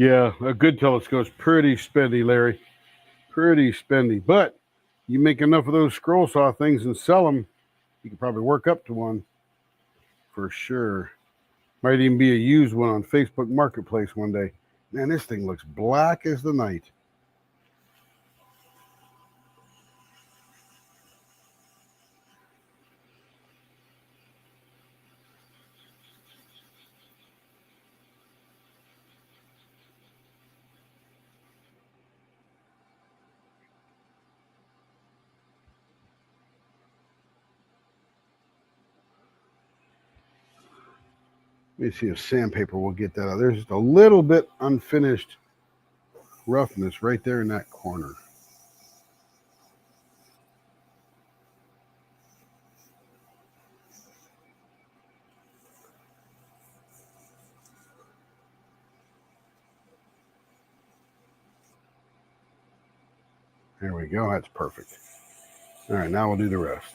Yeah, a good telescope's pretty spendy, Larry. Pretty spendy. But you make enough of those scroll saw things and sell them, you can probably work up to one for sure. Might even be a used one on Facebook Marketplace one day. Man, this thing looks black as the night. Let me see if sandpaper will get that out. There's just a little bit unfinished roughness right there in that corner. There we go. That's perfect. All right, now we'll do the rest.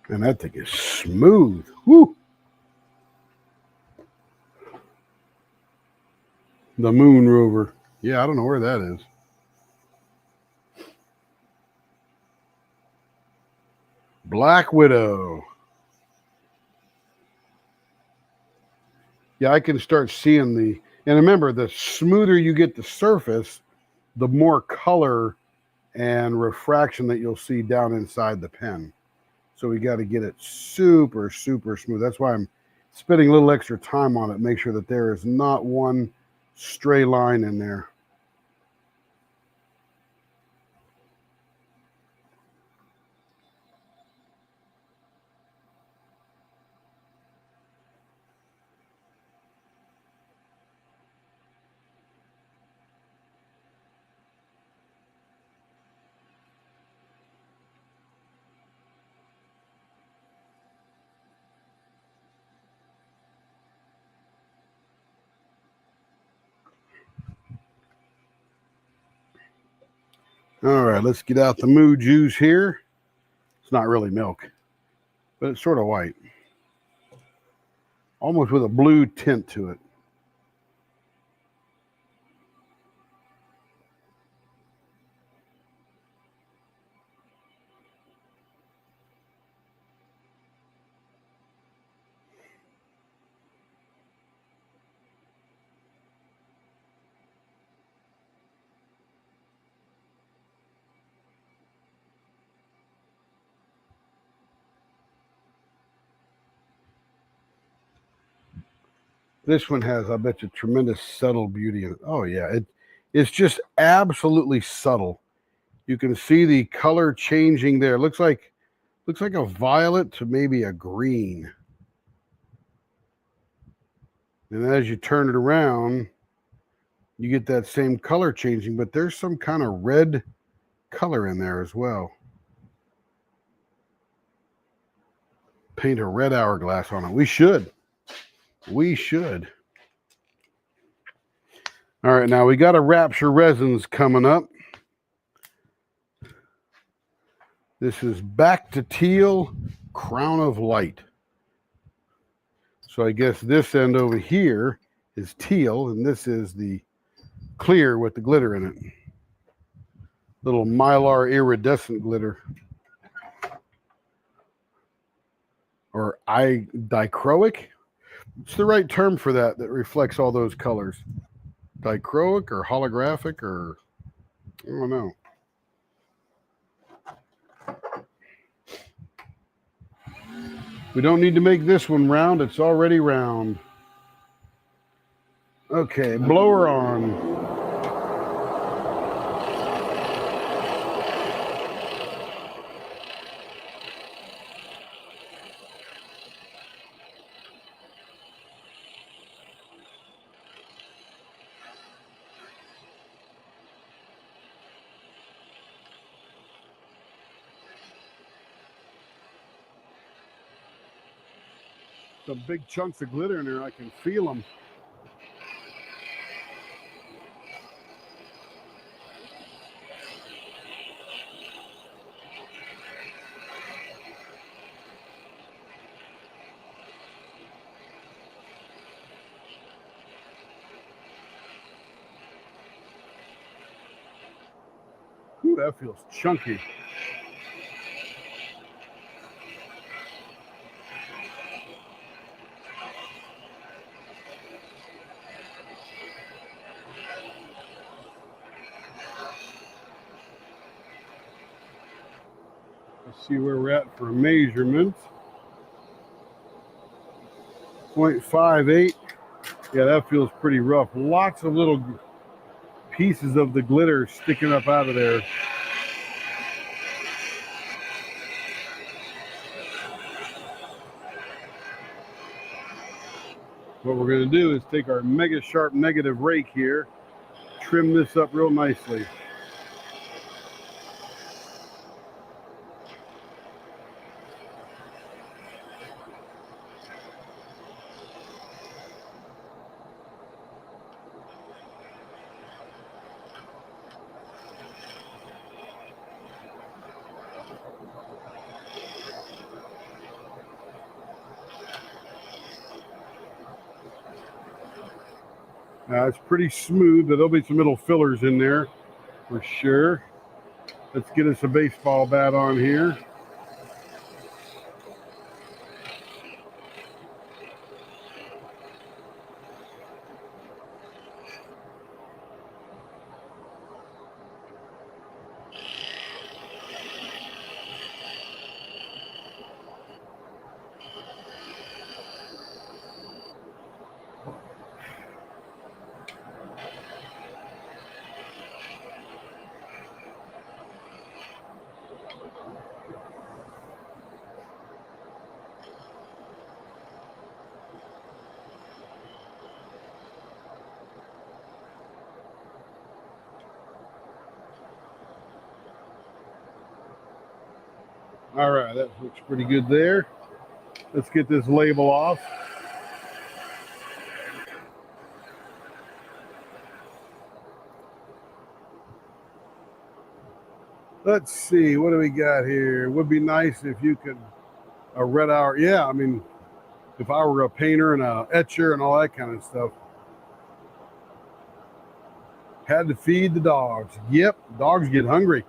And that thing is smooth. Woo! The Moon Rover. Yeah, I don't know where that is. Black Widow. Yeah, I can start seeing the. And remember, the smoother you get the surface, the more color and refraction that you'll see down inside the pen. So we got to get it super, super smooth. That's why I'm spending a little extra time on it. Make sure that there is not one stray line in there. All right, let's get out the moo juice here. It's not really milk, but it's sort of white, almost with a blue tint to it. This one has, I bet you, tremendous subtle beauty in it. Oh yeah, it's just absolutely subtle. You can see the color changing there. Looks like a violet to maybe a green. And as you turn it around, you get that same color changing, but there's some kind of red color in there as well. Paint a red hourglass on it. We should. We should. All right, now we got a Rapture Resins coming up. This is Back to Teal, Crown of Light. So I guess this end over here is teal, and this is the clear with the glitter in it. Little Mylar iridescent glitter. Or dichroic? What's the right term for that reflects all those colors? Dichroic or holographic or I don't know. We don't need to make this one round. It's already round. Okay, blower on. Some big chunks of glitter in there. I can feel them. Ooh, that feels chunky. Let's see where we're at for measurements. 0.58. Yeah, that feels pretty rough. Lots of little pieces of the glitter sticking up out of there. What we're going to do is take our mega sharp negative rake here, trim this up real nicely. It's pretty smooth, but there'll be some little fillers in there for sure. Let's get us a baseball bat on here. All right, that looks pretty good there. Let's get this label off. Let's see, what do we got here? It would be nice if you could, a red hour. Yeah, I mean, if I were a painter and a etcher and all that kind of stuff. Had to feed the dogs. Yep, dogs get hungry.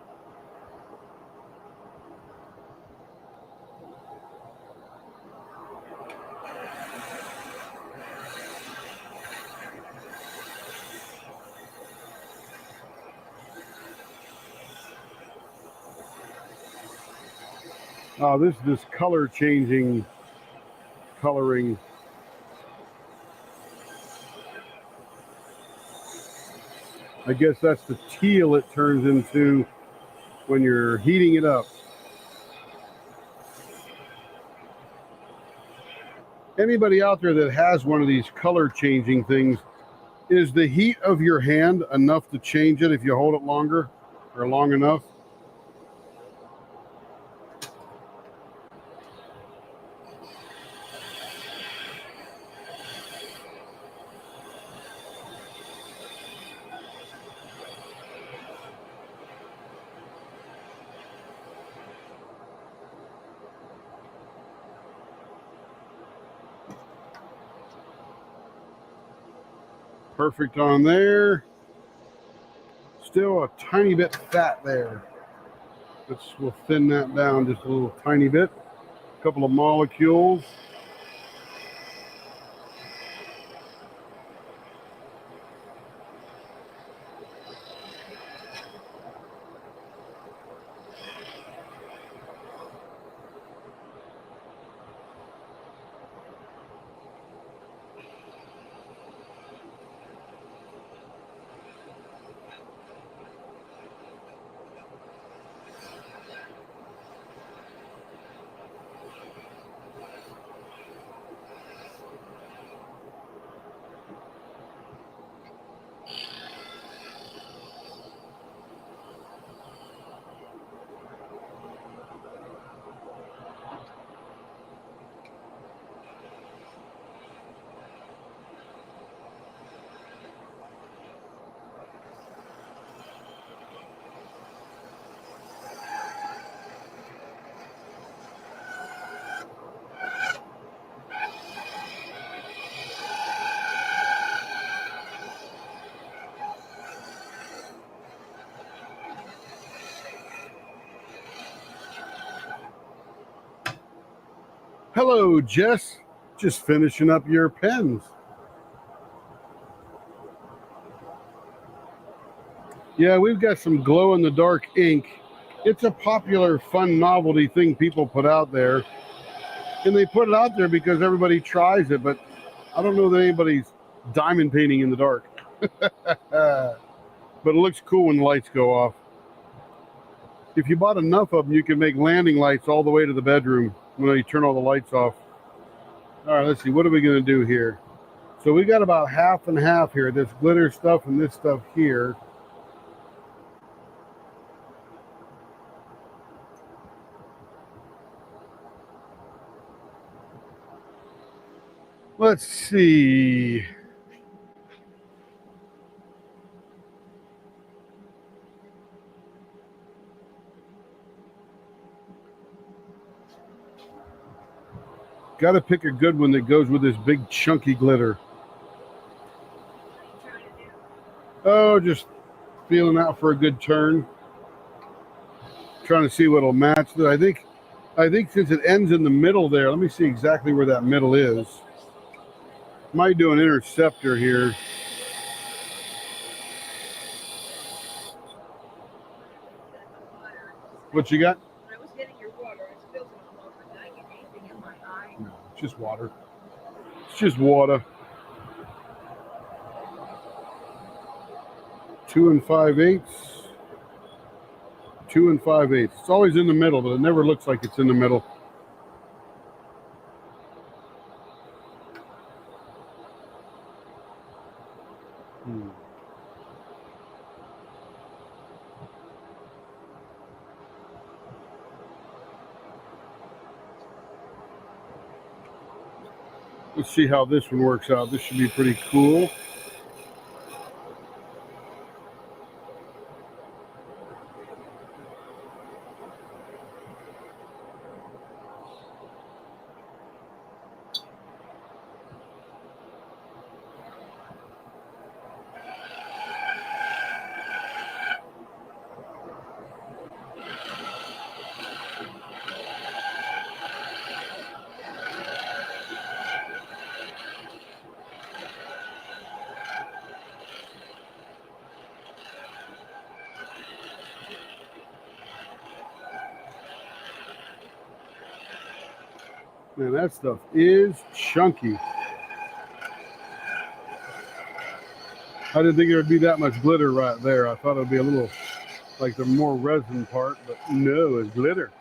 Oh, this color changing, coloring. I guess that's the teal it turns into when you're heating it up. Anybody out there that has one of these color changing things, Is the heat of your hand enough to change it if you hold it longer or long enough? Perfect on there. Still a tiny bit fat there. We'll thin that down just a little tiny bit. A couple of molecules. Hello, Jess. Just finishing up your pens. Yeah, we've got some glow-in-the-dark ink. It's a popular, fun novelty thing people put out there. And they put it out there because everybody tries it, but I don't know that anybody's diamond painting in the dark. But it looks cool when the lights go off. If you bought enough of them, you can make landing lights all the way to the bedroom when you turn all the lights off. All right, let's see. What are we going to do here? So we got about half and half here. This glitter stuff and this stuff here. Let's see. Got to pick a good one that goes with this big chunky glitter. Oh, just feeling out for a good turn. Trying to see what'll match that. I think since it ends in the middle there, let me see exactly where that middle is. Might do an interceptor here. What you got? When I was getting your water, I spilled it all over. Did I get anything in my eye? No, it's just water. It's just water. 2 5/8. 2 5/8. It's always in the middle, but it never looks like it's in the middle. Let's see how this one works out. This should be pretty cool. Man, that stuff is chunky. I didn't think there would be that much glitter right there. I thought it would be a little like the more resin part, but no, it's glitter.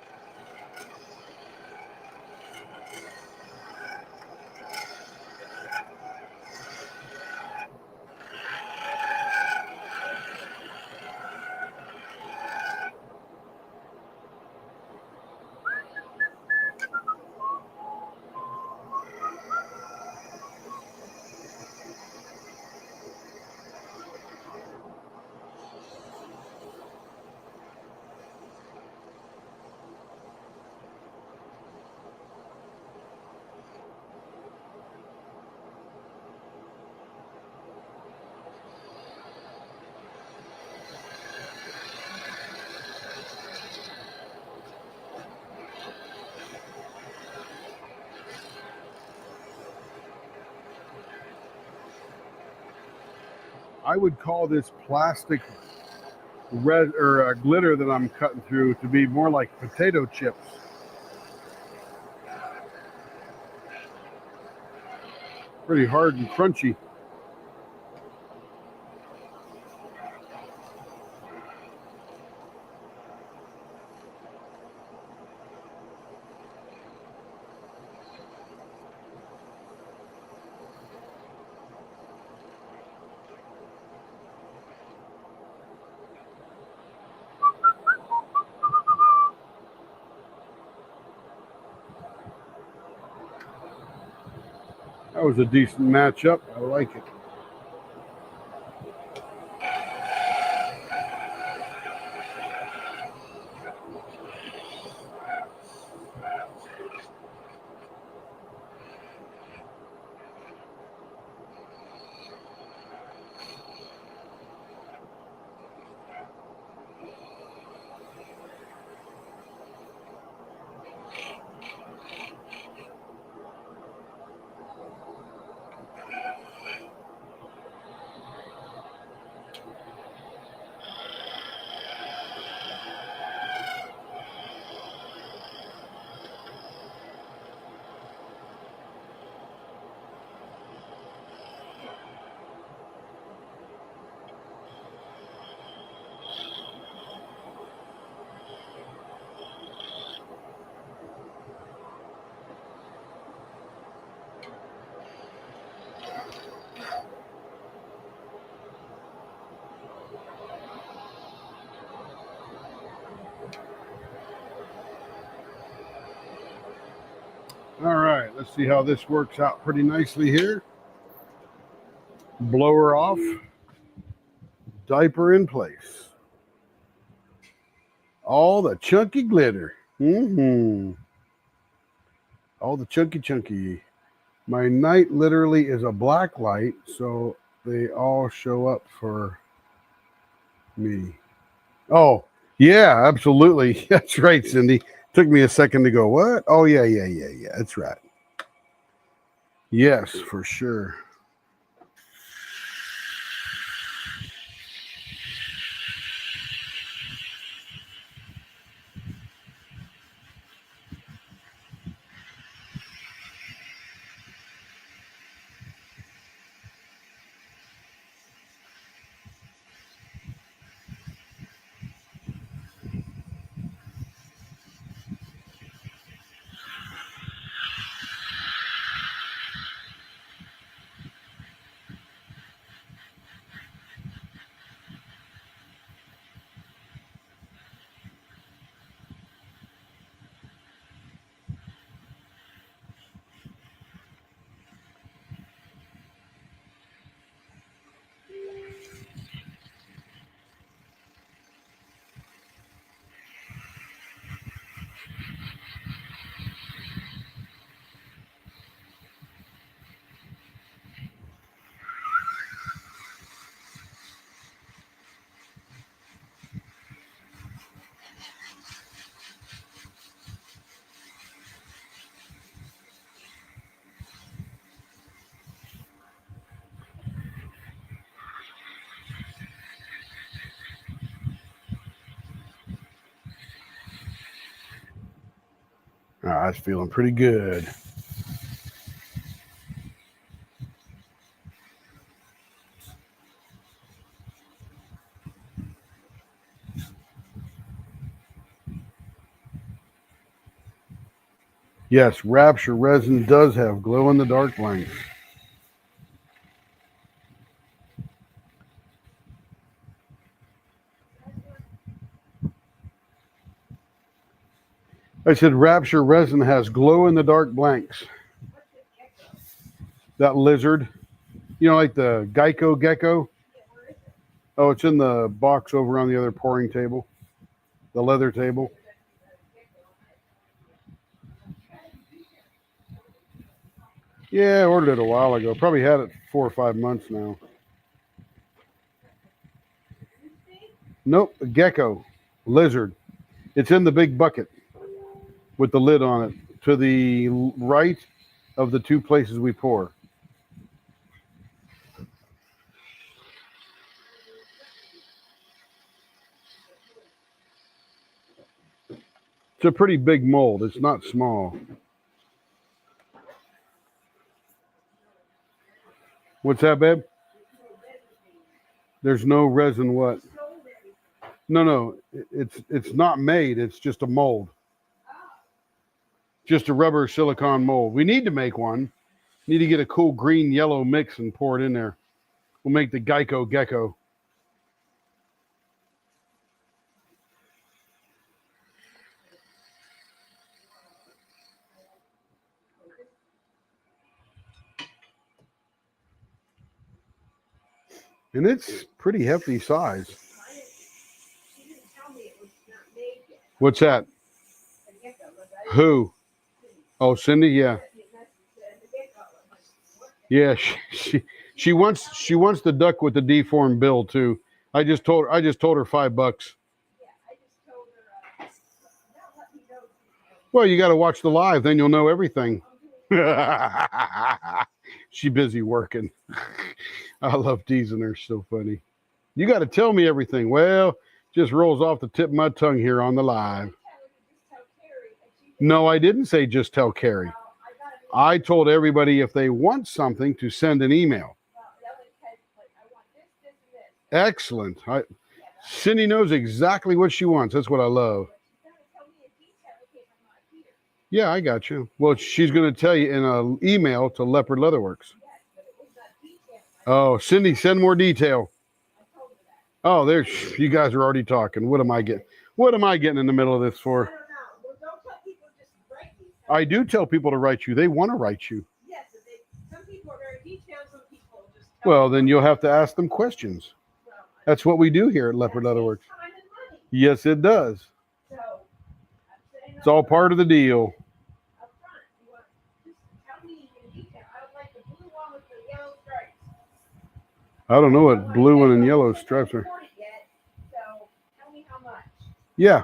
I would call this plastic red or glitter that I'm cutting through to be more like potato chips. Pretty hard and crunchy. That was a decent matchup. I like it. All right, let's see how this works out pretty nicely here. Blower off, diaper in place. All the chunky glitter. All the chunky. My night literally is a black light, so they all show up for me. Oh, yeah, absolutely. That's right, Cindy. Took me a second to go, what? Oh, yeah. That's right. Yes, for sure. I was feeling pretty good. Yes, Rapture resin does have glow-in-the-dark blanks. I said Rapture resin has glow-in-the-dark blanks. That lizard, like the Geico gecko. Oh, it's in the box over on the other pouring table, the leather table. Yeah, I ordered it a while ago. Probably had it 4 or 5 months now. Nope, a gecko, lizard. It's in the big bucket with the lid on it to the right of the two places we pour. It's a pretty big mold. It's not small. What's that, babe? There's no resin what? No. It's not made. It's just a mold. Just a rubber silicone mold. We need to make one. Need to get a cool green yellow mix and pour it in there. We'll make the Geico gecko. And it's pretty hefty size. What's that? Who? Oh, Cindy, yeah. Yeah, she wants the duck with the deformed bill too. I just told her $5. Well, you got to watch the live, then you'll know everything. She busy working. I love teasing her. So funny. You got to tell me everything. Well, just rolls off the tip of my tongue here on the live. No, I didn't say just tell Carrie. I told everybody if they want something to send an email. Excellent. Cindy knows exactly what she wants. That's what I love. Yeah, I got you. Well, she's going to tell you in an email to Leopard Leatherworks. Oh, Cindy, send more detail. Oh, there's you guys are already talking. What am I getting? What am I getting in the middle of this for? I do tell people to write you. They want to write you. Yes, some people are very detailed. Some people just. Well, then you'll have to ask them questions. That's what we do here at Leopard Leatherworks. Yes, it does. It's all part of the deal. I don't know what blue one and yellow stripes are. Yeah.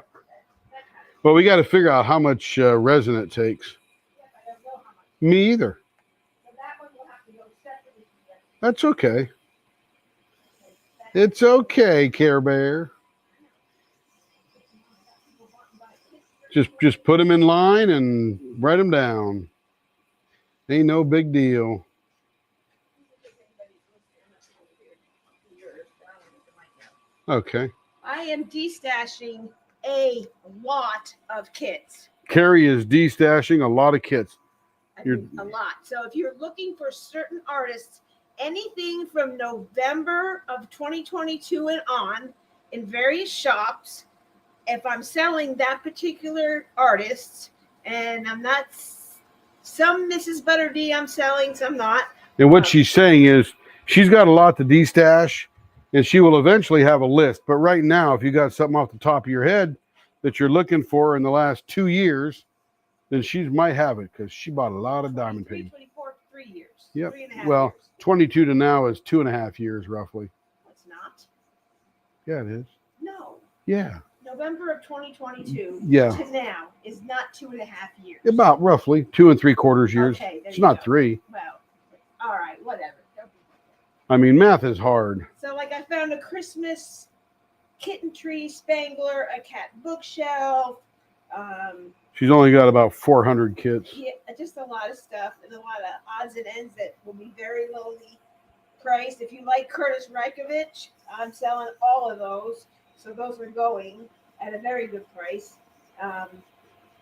Well, we got to figure out how much resin it takes. Me either. That's okay. It's okay, Care Bear. Just put them in line and write them down. Ain't no big deal. Okay. I am destashing a lot of kits. Carrie is destashing a lot of kits. A lot. So if you're looking for certain artists, anything from November of 2022 and on in various shops, if I'm selling that particular artist, and I'm not, some Mrs. Butter D I'm selling, some not. And what she's saying is she's got a lot to destash, and she will eventually have a list. But right now, if you got something off the top of your head that you're looking for in the last 2 years, then she might have it because she bought a lot of diamond painting. 24, 3 years. Yep. 3.5 well, years. 22 to now is 2.5 years roughly. It's not. Yeah, it is. No. Yeah. November of 2022 yeah. to now is not 2.5 years. About roughly 2 3/4 years. Okay, it's not go. 3. Well, all right, whatever. I mean, math is hard. So, like, I found a Christmas kitten tree spangler, a cat bookshelf. She's only got about 400 kits. Yeah, just a lot of stuff and a lot of odds and ends that will be very lowly priced. If you like Curtis Reikovich, I'm selling all of those. So those are going at a very good price.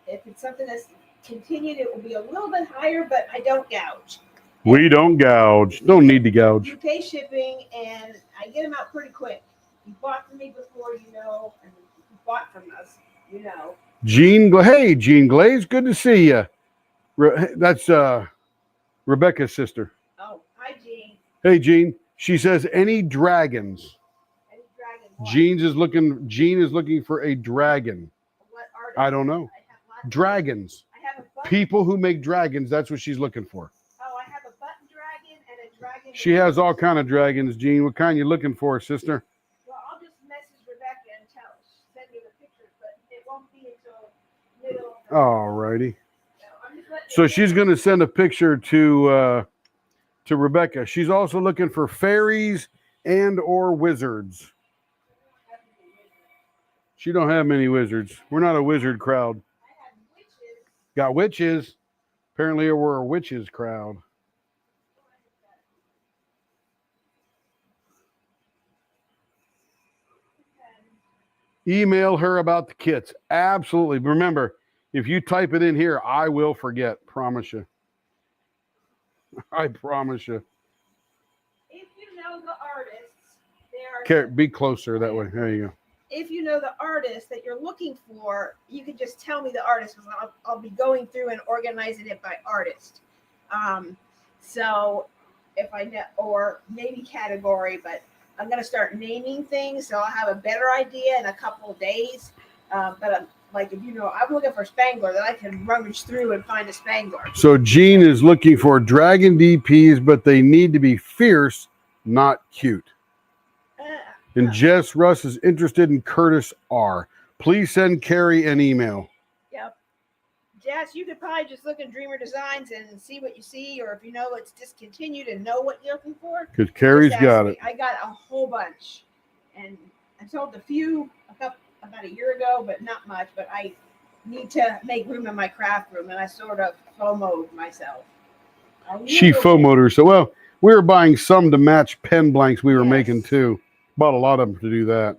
If it's something that's continued, it will be a little bit higher, but I don't gouge. We don't gouge. Don't need to gouge. You pay shipping, and I get them out pretty quick. You bought from me before, you know, and you bought from us, you know. Hey, Jean Glaze, good to see you. That's Rebecca's sister. Oh, hi, Jean. Hey, Jean. She says any dragons. Jean is looking for a dragon. What artist? I don't know. Dragons. People who make dragons, that's what she's looking for. Oh, I have a button dragon and a dragon. She has all kind of dragons, Jean. What kind you looking for, sister? Well, I'll just message Rebecca and send me the pictures, but it won't be until middle. All righty. So she's going to send a picture to Rebecca. She's also looking for fairies and or wizards. She don't have many wizards. We're not a wizard crowd. I Got witches. Apparently we're a witches crowd. Email her about the kits. Absolutely. Remember, if you type it in here, I will forget. Promise you. I promise you. If you know the artists, they are. Be closer that way. There you go. If you know the artist that you're looking for, you can just tell me the artist because I'll be going through and organizing it by artist. So if I know, or maybe category, but I'm going to start naming things, so I'll have a better idea in a couple of days. But like if you know, I'm looking for Spangler, then I can rummage through and find a Spangler. So Jean is looking for dragon DPs, but they need to be fierce, not cute. And Jess Russ is interested in Curtis R. Please send Carrie an email. Yep. Jess, you could probably just look in Dreamer Designs and see what you see, or if you know it's discontinued and know what you're looking for. Because Carrie's got it. I got a whole bunch. And I sold a few about a year ago, but not much. But I need to make room in my craft room, and I sort of FOMO'd myself. She FOMO'd her. So, well, we were buying some to match pen blanks we were making too. Bought a lot of them to do that.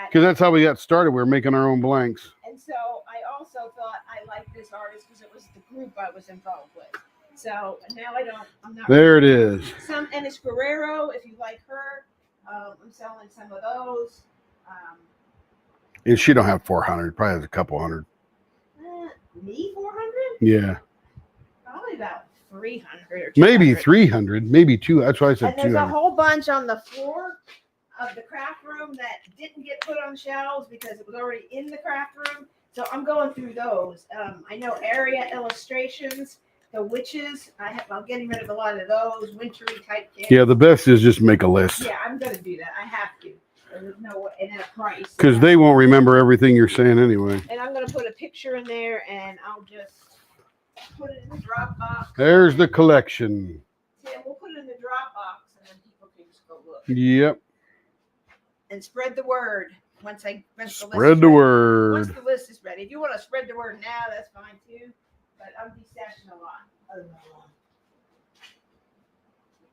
Because that's how we got started. We were making our own blanks. And so I also thought I liked this artist because it was the group I was involved with. So now I'm not. There it is. Some Ennis Guerrero, if you like her. I'm selling some of those. And she don't have 400. Probably has a couple hundred. Me 400? Yeah. Probably about 300 or 200. Maybe 300. Maybe 2. That's why I said 200. And there's a whole bunch on the floor of the craft room that didn't get put on shelves because it was already in the craft room. So I'm going through those. I know area illustrations, the witches. I'm getting rid of a lot of those wintry type kits. Yeah, the best is just make a list. Yeah, I'm going to do that. I have to. There's no way, and at a price. Because they won't remember everything you're saying anyway. And I'm going to put a picture in there, and I'll just put it in the Dropbox. There's the collection. Yeah, we'll put it in the Dropbox, and then people can just go look. Yep. And spread the word once the word. Once the list is ready. If you want to spread the word now, that's fine too. But I'm destashing a lot.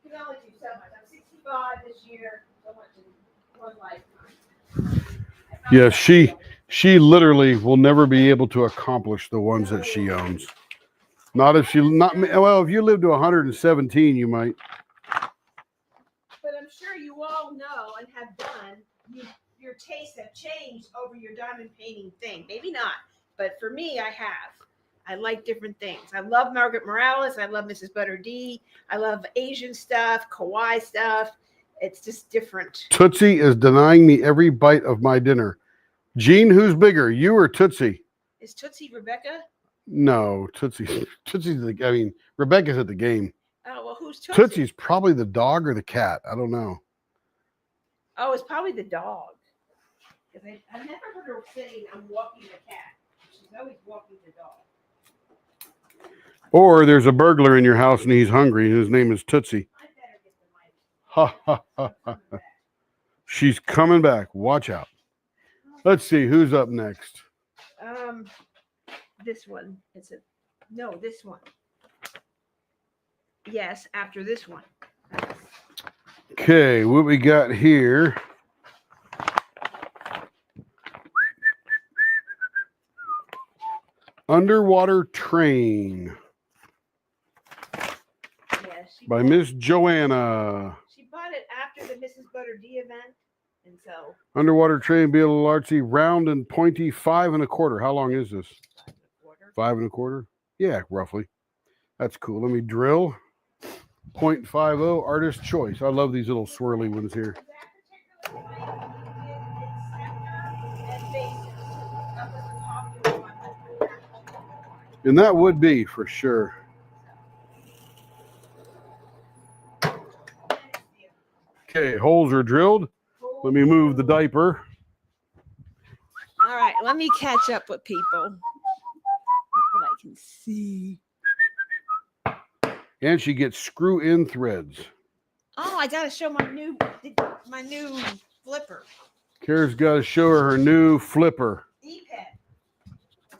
You can only do so much. I'm 65 this year. So much in one lifetime. Yeah, she literally will never be able to accomplish the ones that she owns. Not if if you live to 117, you might. But I'm sure you all know and have done. Your tastes have changed over your diamond painting thing. Maybe not, but for me, I have. I like different things. I love Margaret Morales. I love Mrs. Butter D. I love Asian stuff, kawaii stuff. It's just different. Tootsie is denying me every bite of my dinner. Jean, who's bigger, you or Tootsie? Is Tootsie Rebecca? No, Tootsie's Rebecca's at the game. Oh, well, who's Tootsie? Tootsie's probably the dog or the cat. I don't know. Oh, it's probably the dog. Because I've never heard her saying, I'm walking the cat. She's always walking the dog. Or there's a burglar in your house and he's hungry and his name is Tootsie. I better get the mic. Ha, ha, ha, ha. She's coming back. Watch out. Let's see who's up next. This one. This one. Yes, after this one. Okay, what we got here? Underwater Train. Yes, by Miss Joanna. She bought it after the Mrs. Butter D event, and so. Underwater Train, be a little artsy, round and pointy, 5 1/4. How long is this? 5 1/4. Yeah, roughly. That's cool. Let me drill. 0.50 artist choice. I love these little swirly ones here. And that would be for sure. Okay, holes are drilled. Let me move the diaper. All right, let me catch up with people. What I can see. And she gets screw-in threads. Oh, I gotta show my new flipper. Kara's got to show her new flipper. E-pen.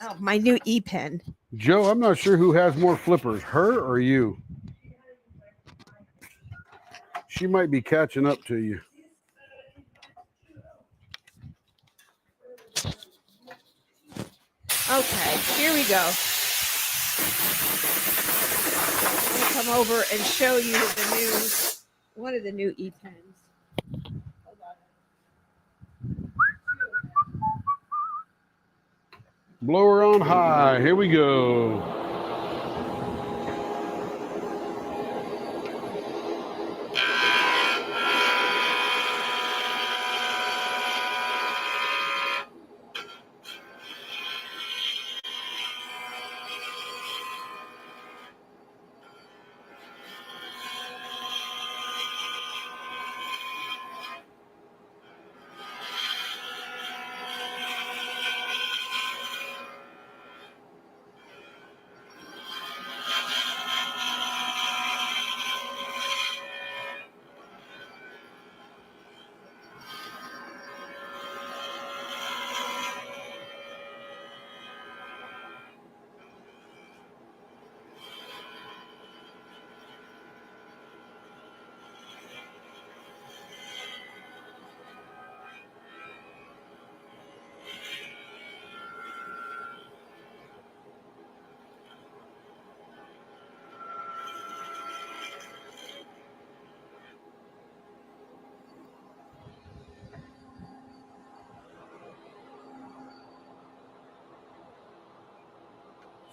Oh, my new E-pen. Joe, I'm not sure who has more flippers, her or you. She might be catching up to you. Okay, here we go. I'm going to come over and show you one of the new E-pens. Hold on. Blower on high. Here we go.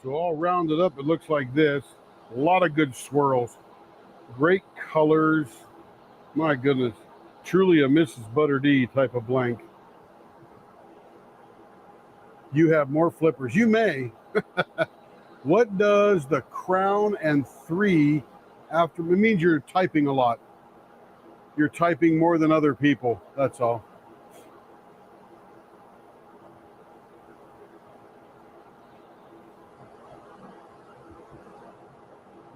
So all rounded up, it looks like this. A lot of good swirls. Great colors. My goodness. Truly a Mrs. Butter D type of blank. You have more flippers. You may. What does the crown and 3 after? It means you're typing a lot. You're typing more than other people. That's all.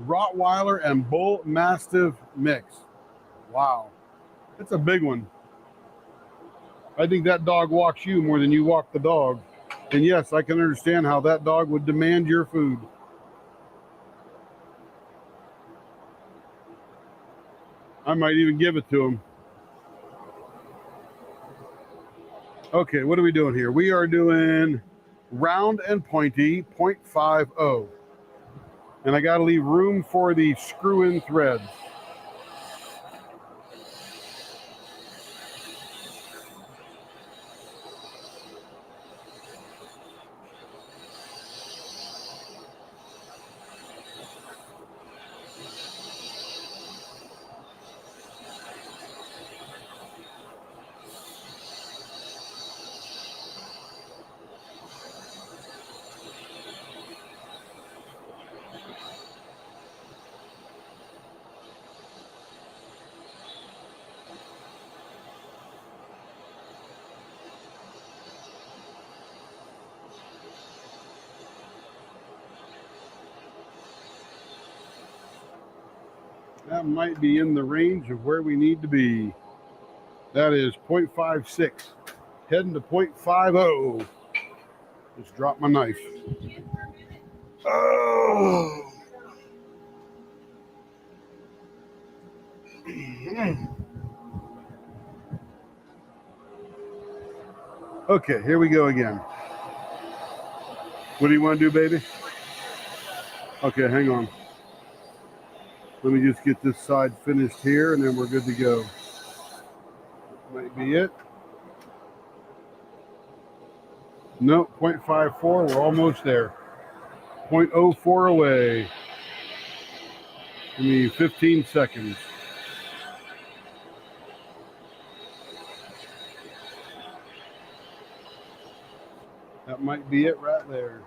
Rottweiler and Bull Mastiff mix. Wow. That's a big one. I think that dog walks you more than you walk the dog. And yes, I can understand how that dog would demand your food. I might even give it to him. Okay, what are we doing here? We are doing round and pointy, 0.50. And I got to leave room for the screw-in threads. That might be in the range of where we need to be. That is 0.56. Heading to 0.50. Just dropped my knife. Oh. Okay, here we go again. What do you want to do, baby? Okay, hang on. Let me just get this side finished here, and then we're good to go. Might be it. Nope, 0.54. We're almost there. 0.04 away. Give me 15 seconds. That might be it right there.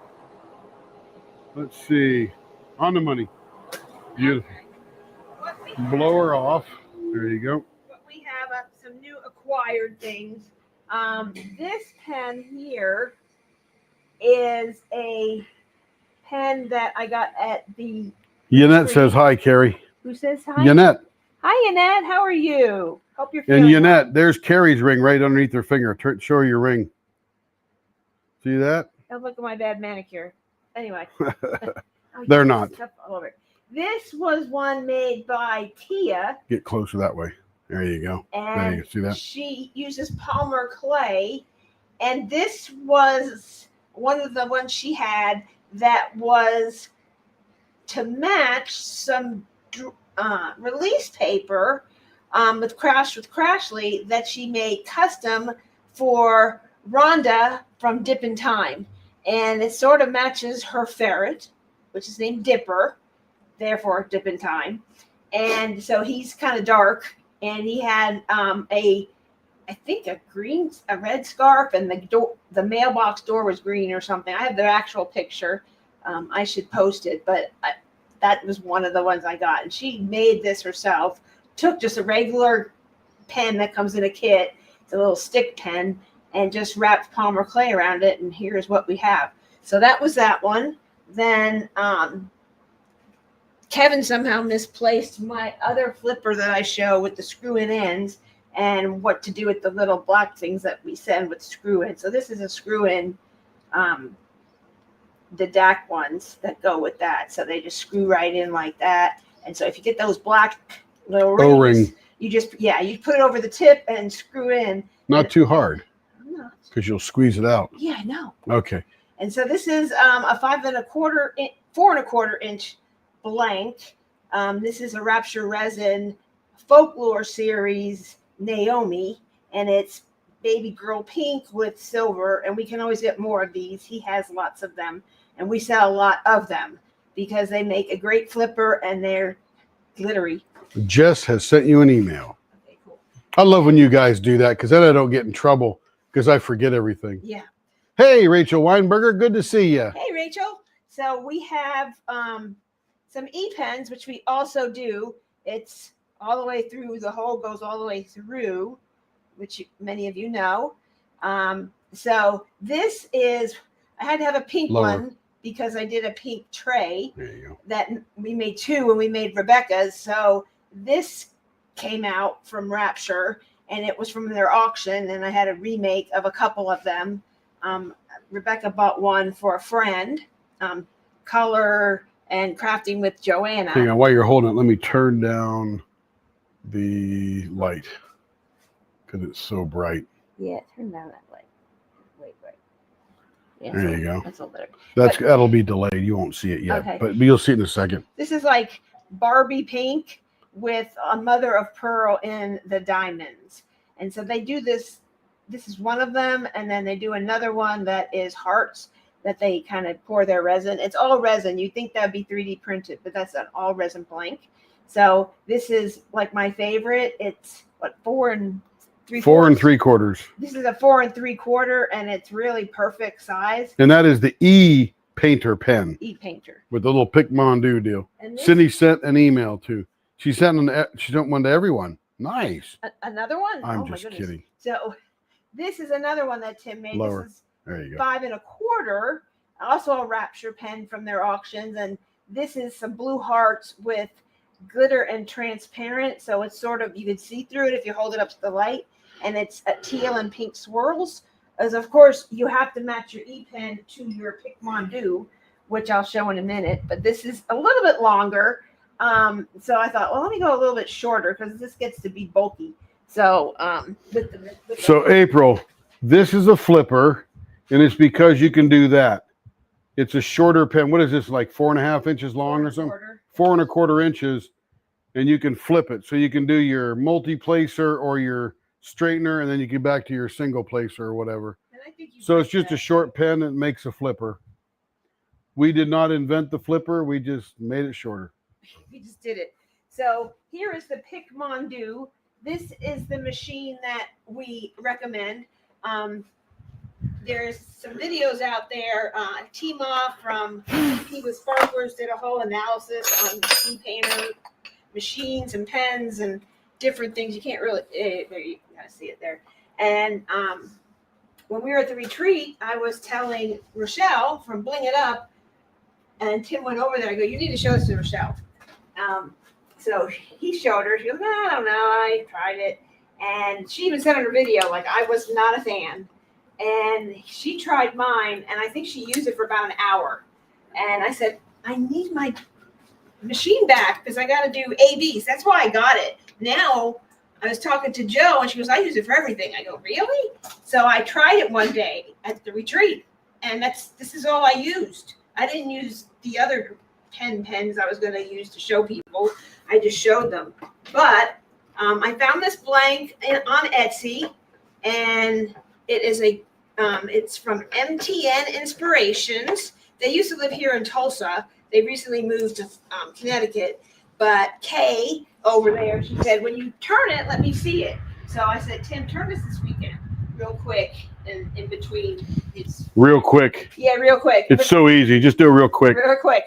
Let's see. On the money. Beautiful. Blow her off. There you go. What we have some new acquired things. This pen here is a pen that I got at the. Yannette says hi, Carrie. Who says hi? Yannette. Hi, Yannette. How are you? Hope you're feeling And Yannette, well. there's Carrie's ring right underneath her finger. Show her your ring. See that? Oh, look at my bad manicure. Anyway. Oh, They're yeah, not. stuff all over. This was one made by Tia. Get closer that way. There you go. And you see that? she uses Palmer clay. And this was one of the ones she had that was to match some release paper with Crashly that she made custom for Rhonda from Dip in Time. And it sort of matches her ferret, which is named Dipper, therefore Dip in Time. And so he's kind of dark, and he had I think a red scarf, and the mailbox door was green or something. I have the actual picture. I should post it, but that was one of the ones I got. And she made this herself. Took just a regular pen that comes in a kit, it's a little stick pen, and just wrapped Palmer clay around it. And here's what we have. So that was that one. Then Kevin somehow misplaced my other flipper that I show with the screw-in ends, and what to do with the little black things that we send with screw-in. So this is a screw-in, the DAC ones that go with that. So they just screw right in like that. And so if you get those black little rings, O-ring. you put it over the tip and screw in. Not too hard, because you'll squeeze it out. Yeah, I know. Okay. And so this is a 4¼ inch blank. This is a Rapture Resin Folklore Series Naomi, and it's baby girl pink with silver, and we can always get more of these. He has lots of them, and we sell a lot of them because they make a great flipper and they're glittery. Jess has sent you an email. Okay, cool. I love when you guys do that, because then I don't get in trouble because I forget everything. Yeah. Hey, Rachel Weinberger, good to see you. Hey, Rachel. So we have some e-pens, which we also do. It's all the way through. The hole goes all the way through, which many of you know. So this is, I had to have a pink one because I did a pink tray. There you go. That we made two when we made Rebecca's. So this came out from Rapture, and it was from their auction, and I had a remake of a couple of them. Rebecca bought one for a friend, color and crafting with Joanna. Hang on, while you're holding it, let me turn down the light because it's so bright. Yeah, turn down that light. Wait. Yeah, there you go. That's a little better. That'll be delayed. You won't see it yet, okay. But you'll see it in a second. This is like Barbie pink with a mother of pearl in the diamonds. And so they do this. This is one of them, and then they do another one that is hearts that they kind of pour their resin. It's all resin. You'd think that'd be 3D printed, but that's an all resin blank. So this is like my favorite. It's what, 4 3/4? 4 3/4. This is a 4 3/4, and it's really perfect size. And that is the E Painter pen. E Painter with the little Picmondu deal. Cindy sent an email to. She sent one to everyone. Nice. Another one? I'm just kidding. So this is another one that Tim made. Lower. This is there you go. 5 1/4. Also a Rapture pen from their auctions, and this is some blue hearts with glitter and transparent. So it's sort of, you can see through it if you hold it up to the light, and it's a teal and pink swirls. As of course you have to match your E-pen to your Picmondu, which I'll show in a minute. But this is a little bit longer. So I thought, well, let me go a little bit shorter because this gets to be bulky. So so April, this is a flipper, and it's because you can do that. It's a shorter pen. What is this, like 4.5 inches long or something? 4 1/4 inches, and you can flip it. So you can do your multi-placer or your straightener, and then you get back to your single placer or whatever. So it's just a short pen that makes a flipper. We did not invent the flipper. We just made it shorter. We just did it. So here is the Picmondu. This is the machine that we recommend. There's some videos out there. Tima from He Was Sparklers did a whole analysis on E-Painter machines and pens and different things. You can't really, there you gotta see it there. And when we were at the retreat, I was telling Rochelle from Bling It Up, and Tim went over there. I go, you need to show this to Rochelle. So he showed her. She goes, no, I don't know. I tried it. And she even sent her a video like I was not a fan. And she tried mine, and I think she used it for about an hour. And I said, I need my machine back because I got to do ABs. That's why I got it. Now I was talking to Joe and she goes, I use it for everything. I go, really? So I tried it one day at the retreat, and this is all I used. I didn't use the other 10 pens I was going to use to show people. I just showed them. But I found this blank on Etsy, and it is it's from MTN Inspirations. They used to live here in Tulsa. They recently moved to Connecticut. But Kay over there, she said, when you turn it, let me see it. So I said, Tim, turn this weekend real quick in between. Real quick. Yeah, real quick. It's so easy. Just do it real quick. Real quick.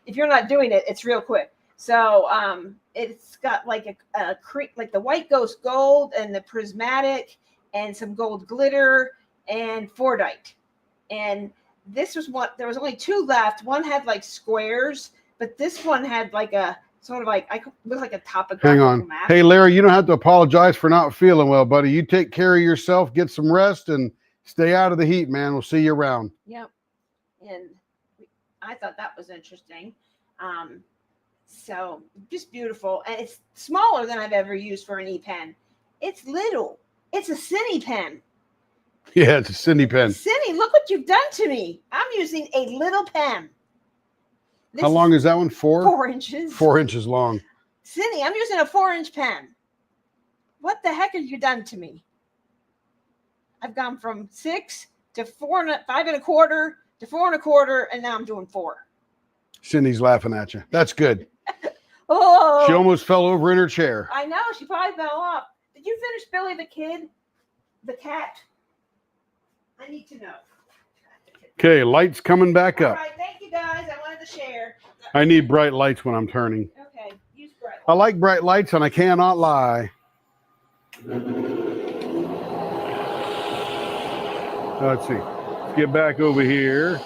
If you're not doing it, it's real quick. So it's got like like the white ghost gold and the prismatic and some gold glitter and Fordite. And this was one, there was only 2 left. One had like squares, but this one had like a sort of like, I could look like a topographical Hang on. map. Hey, Larry, you don't have to apologize for not feeling well, buddy. You take care of yourself, get some rest, and stay out of the heat, man. We'll see you around. Yep. And I thought that was interesting. So just beautiful. And it's smaller than I've ever used for an E-pen. It's little. It's a Cine pen. Yeah, it's a Cindy pen. Cine, look what you've done to me. I'm using a little pen. How long is that one? 4 inches. 4 inches long. Cine, I'm using a 4-inch pen. What the heck have you done to me? I've gone from 6 to 4, 5 1/4 to 4 1/4, and now I'm doing 4. Cindy's laughing at you. That's good. Oh, She almost fell over in her chair. I know. She probably fell off. Did you finish Billy the Kid? The cat? I need to know. Okay, lights coming back All up. right, thank you guys. I wanted to share. I need bright lights when I'm turning. Okay, use bright. I like bright lights, and I cannot lie. Let's see. Let's get back over here.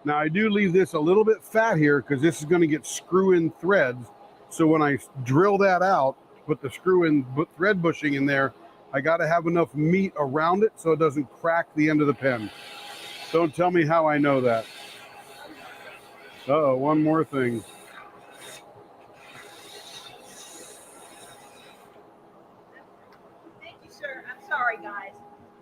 Now I do leave this a little bit fat here because this is going to get screw-in threads. So when I drill that out, put the screw-in thread bushing in there, I got to have enough meat around it so it doesn't crack the end of the pen. Don't tell me how I know that. Uh-oh, one more thing. Thank you, sir. I'm sorry, guys.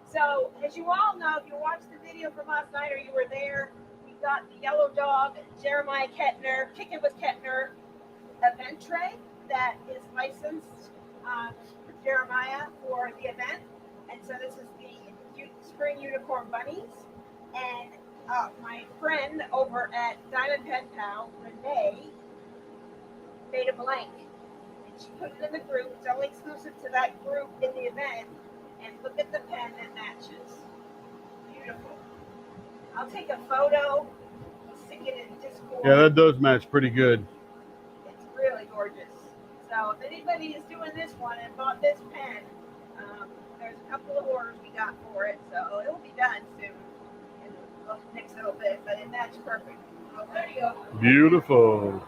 So, as you all know, if you watched the video from last night or you were there, we got the yellow dog, Jeremiah Kettner, Kicking with Kettner event tray that is licensed Jeremiah for the event. And so this is the Spring Unicorn Bunnies. And my friend over at Diamond Pen Pal, Renee, made a blank. And she put it in the group. It's only exclusive to that group in the event. And look at the pen that matches. Beautiful. I'll take a photo, stick it in Discord. Yeah, that does match pretty good. It's really gorgeous. So if anybody is doing this one and bought this pen, there's a couple of orders we got for it, so it'll be done soon in the next little bit, but it matched perfect. Oh, there you go. Beautiful.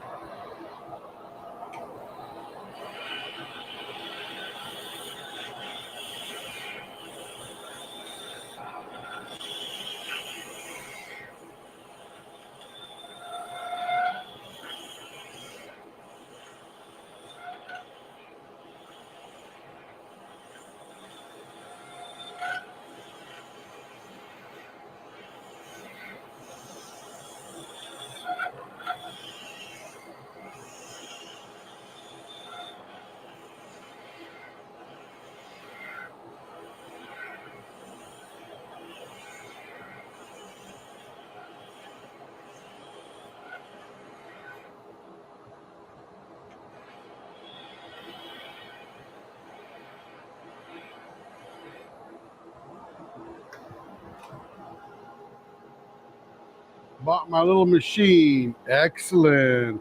Bought my little machine. Excellent.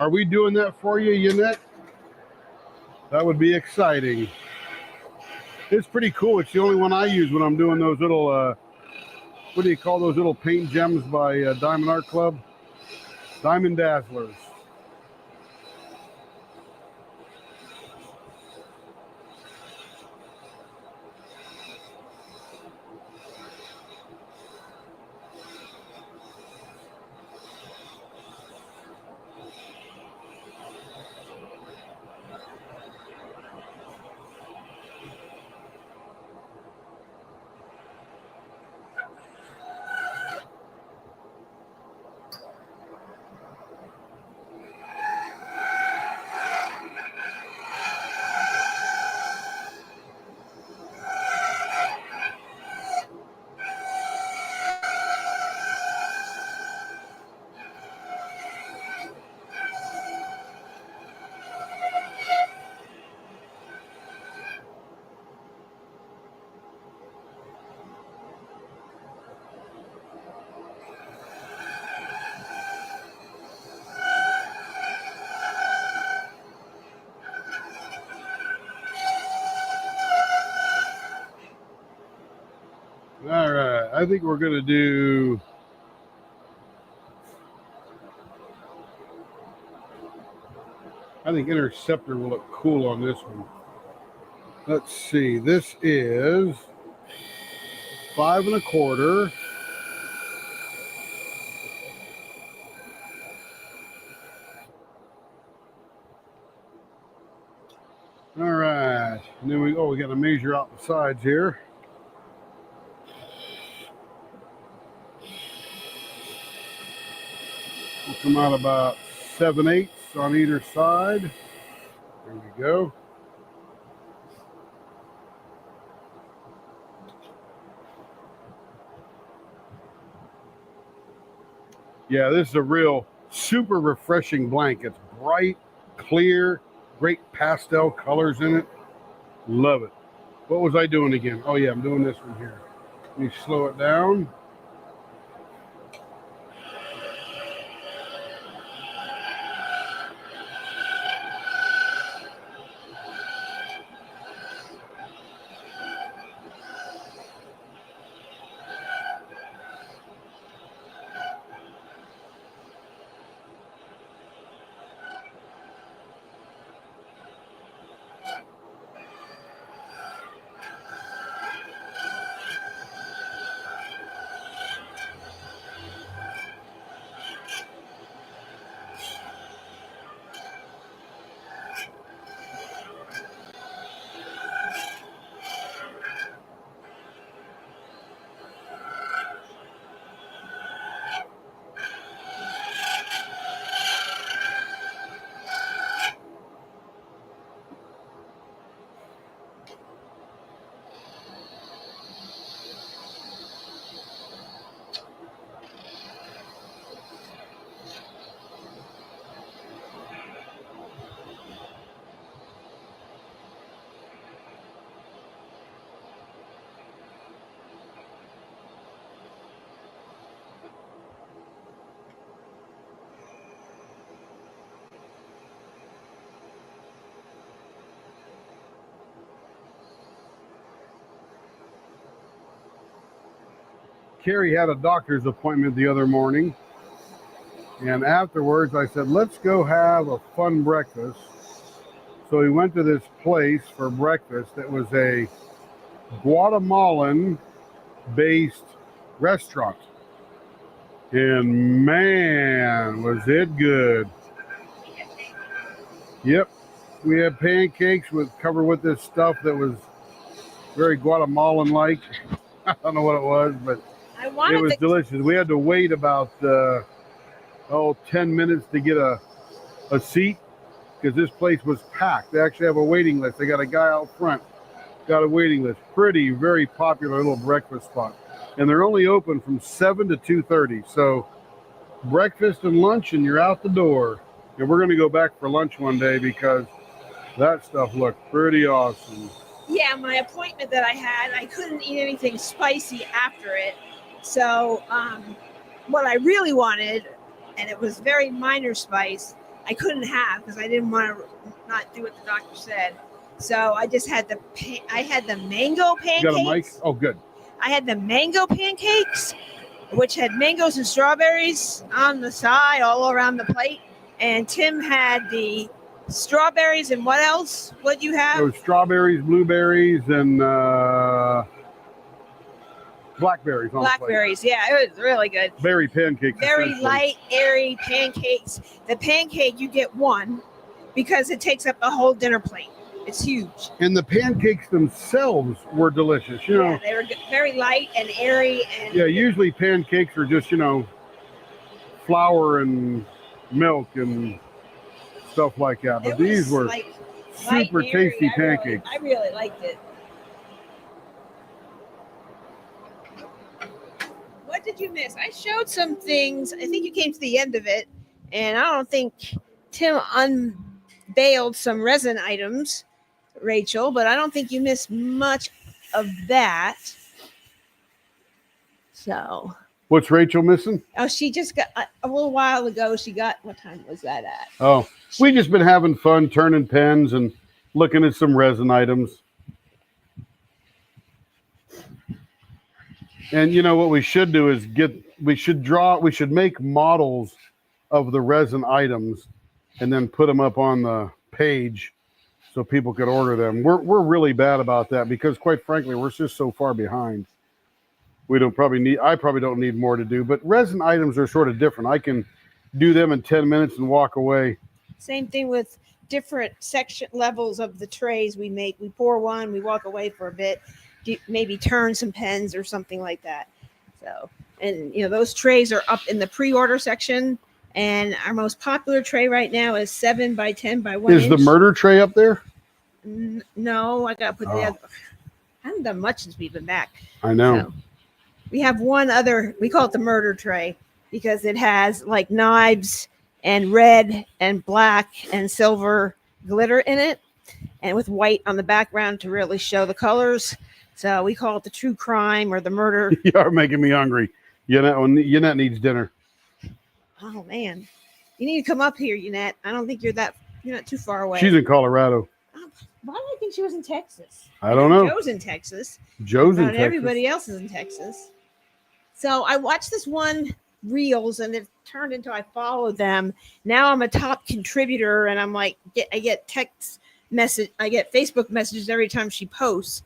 Are we doing that for you, Yannette? That would be exciting. It's pretty cool. It's the only one I use when I'm doing those little, what do you call those little paint gems by Diamond Art Club? Diamond Dazzlers. All right, I think we're going to do... I think Interceptor will look cool on this one. Let's see, this is 5 1/4. All right, and then we got to measure out the sides here. We'll come out about 7/8 on either side. There we go. Yeah, this is a real super refreshing blank. It's bright, clear, great pastel colors in it. Love it. What was I doing again? Oh yeah, I'm doing this one here. Let me slow it down. Carrie had a doctor's appointment the other morning, and afterwards I said, let's go have a fun breakfast. So we went to this place for breakfast. It was a Guatemalan-based restaurant, and man, was it good. Yep, we had pancakes covered with this stuff that was very Guatemalan-like. I don't know what it was, but it was delicious. We had to wait about 10 minutes to get a seat because this place was packed. They actually have a waiting list. They got a guy out front, got a waiting list. Very popular little breakfast spot. And they're only open from 7 to 2:30. So breakfast and lunch, and you're out the door. And we're going to go back for lunch one day because that stuff looked pretty awesome. Yeah, my appointment that I had, I couldn't eat anything spicy after it. So what I really wanted, and it was very minor spice, I couldn't have because I didn't want to not do what the doctor said. So I just had I had the mango pancakes. You got a mic? Oh, good. I had the mango pancakes, which had mangoes and strawberries on the side, all around the plate. And Tim had the strawberries and what else? What you have? It was strawberries, blueberries, and blackberries on Blackberries, yeah, it was really good. Berry pancakes. Very light, airy pancakes. The pancake, you get one because it takes up the whole dinner plate. It's huge. And the pancakes themselves were delicious. You know, they were very light and airy. And yeah, usually pancakes are just, flour and milk and stuff like that. But these were super tasty pancakes. I really liked it. What did you miss? I showed some things. I think you came to the end of it, and I don't think Tim unveiled some resin items, Rachel, but I don't think you missed much of that. So. What's Rachel missing? Oh, she just got a little while ago. She got, what time was that at? Oh, we just been having fun turning pens and looking at some resin items. And what we should do is we should make models of the resin items and then put them up on the page so people could order them. We're really bad about that because, quite frankly, we're just so far behind. I probably don't need more to do, but resin items are sort of different. I can do them in 10 minutes and walk away. Same thing with different section levels of the trays we make. We pour one, we walk away for a bit, maybe turn some pens or something like that. So, and those trays are up in the pre-order section, and our most popular tray right now is 7 by 10 by 1 inch. Is the murder tray up there? No, I gotta put the other. I haven't done much since we've been back. I know. So, we have one other, we call it the murder tray because it has like knives and red and black and silver glitter in it, and with white on the background to really show the colors. So we call it the true crime or the murder. You are making me hungry. Yannette needs dinner. Oh man, you need to come up here, Yannette. I don't think you're not too far away. She's in Colorado. Why do I think she was in Texas? I don't know. Joe's in Texas. Texas. Everybody else is in Texas. So I watched this one reels and it turned into I followed them. Now I'm a top contributor and I'm like I get Facebook messages every time she posts.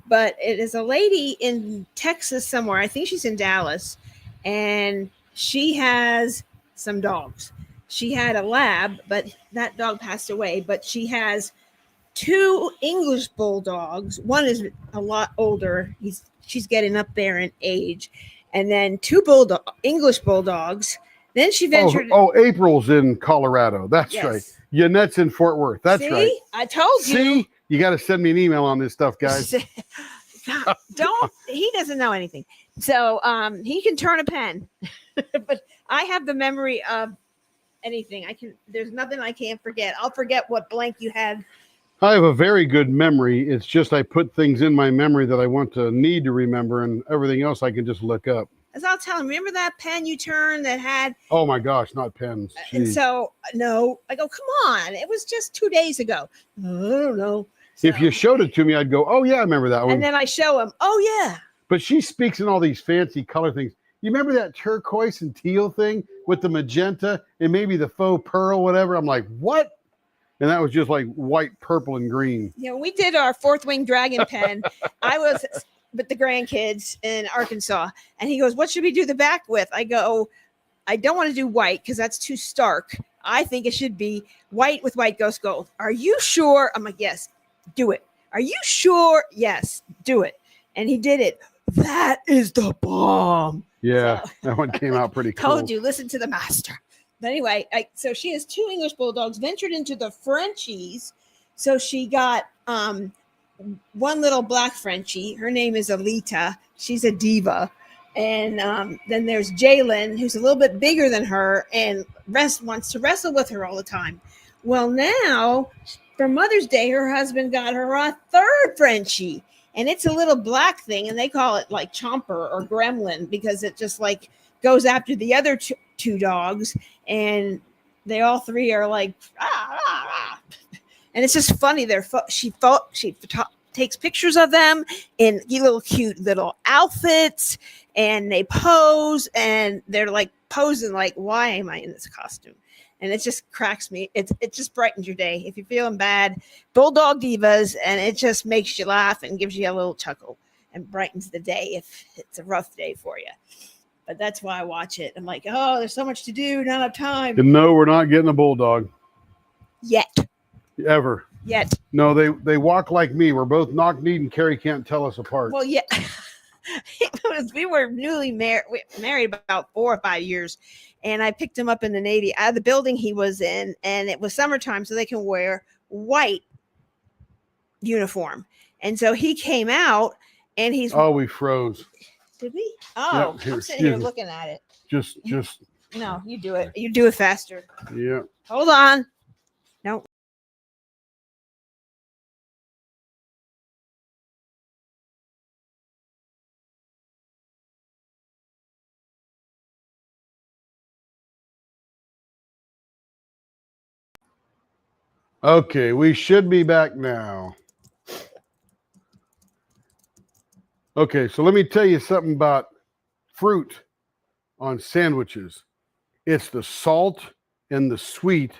But it is a lady in Texas somewhere. I think she's in Dallas, and she has some dogs. She had a lab, but that dog passed away. But she has 2 English bulldogs. One is a lot older. She's getting up there in age. And then 2 English bulldogs. Then she ventured. Oh, April's in Colorado. That's yes. Right. Yannette's in Fort Worth. That's See? right. I told you. See? You got to send me an email on this stuff, guys. He doesn't know anything. So he can turn a pen. But I have the memory of anything. There's nothing I can't forget. I'll forget what blank you had. I have a very good memory. It's just I put things in my memory that I need to remember, and everything else I can just look up. As I'll tell him, remember that pen you turned that had... Oh my gosh, not pens. And so, no, I go, come on. It was just 2 days ago. I don't know. So, if you showed it to me, I'd go, oh yeah, I remember that one. And then I show him, oh yeah. But she speaks in all these fancy color things. You remember that turquoise and teal thing with the magenta and maybe the faux pearl, whatever? I'm like, what? And that was just like white, purple, and green. Yeah, when we did our 4th Wing Dragon pen, I was with the grandkids in Arkansas. And he goes, what should we do the back with? I go, I don't want to do white because that's too stark. I think it should be white with white ghost gold. Are you sure? I'm like, yes, do it. Are you sure? Yes, do it. And he did it. That is the bomb. Yeah, so, that one came out pretty cool. Told you, listen to the master. But anyway, so she has 2 English bulldogs, ventured into the Frenchies. So she got one little black Frenchie. Her name is Alita. She's a diva. And then there's Jalen, who's a little bit bigger than her and wants to wrestle with her all the time. Well, now for Mother's Day, her husband got her a 3rd Frenchie. And it's a little black thing. And they call it like Chomper or Gremlin because it just like goes after the other two dogs. And they all three are like, ah, ah, ah. And it's just funny. She takes pictures of them in little cute little outfits, and they pose, and they're like posing like, why am I in this costume? And it just cracks me. It just brightens your day. If you're feeling bad, Bulldog Divas, and it just makes you laugh and gives you a little chuckle and brightens the day if it's a rough day for you. But that's why I watch it. I'm like, oh, there's so much to do, not enough time. And no, we're not getting a bulldog. Yet. Ever. Yet. No, they walk like me. We're both knock-kneed, and Carrie can't tell us apart. Well, yeah. We were newly married about 4 or 5 years, and I picked him up in the Navy out of the building he was in, and it was summertime, so they can wear white uniform. And so he came out, and he's... Oh, we froze. Did we? Oh, yep, here, I'm sitting here looking at it. Just. No, you do it. You do it faster. Yeah. Hold on. No. Okay, we should be back now. Okay, so let me tell you something about fruit on sandwiches. It's the salt and the sweet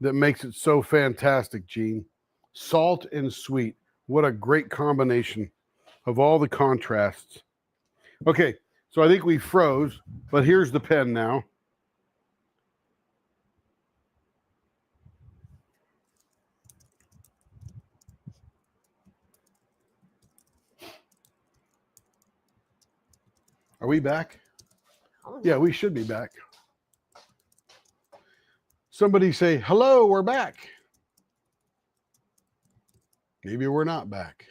that makes it so fantastic, Gene. Salt and sweet. What a great combination of all the contrasts. Okay, so I think we froze, but here's the pen now. Are we back? Oh, yeah, we should be back. Somebody say, hello, we're back. Maybe we're not back.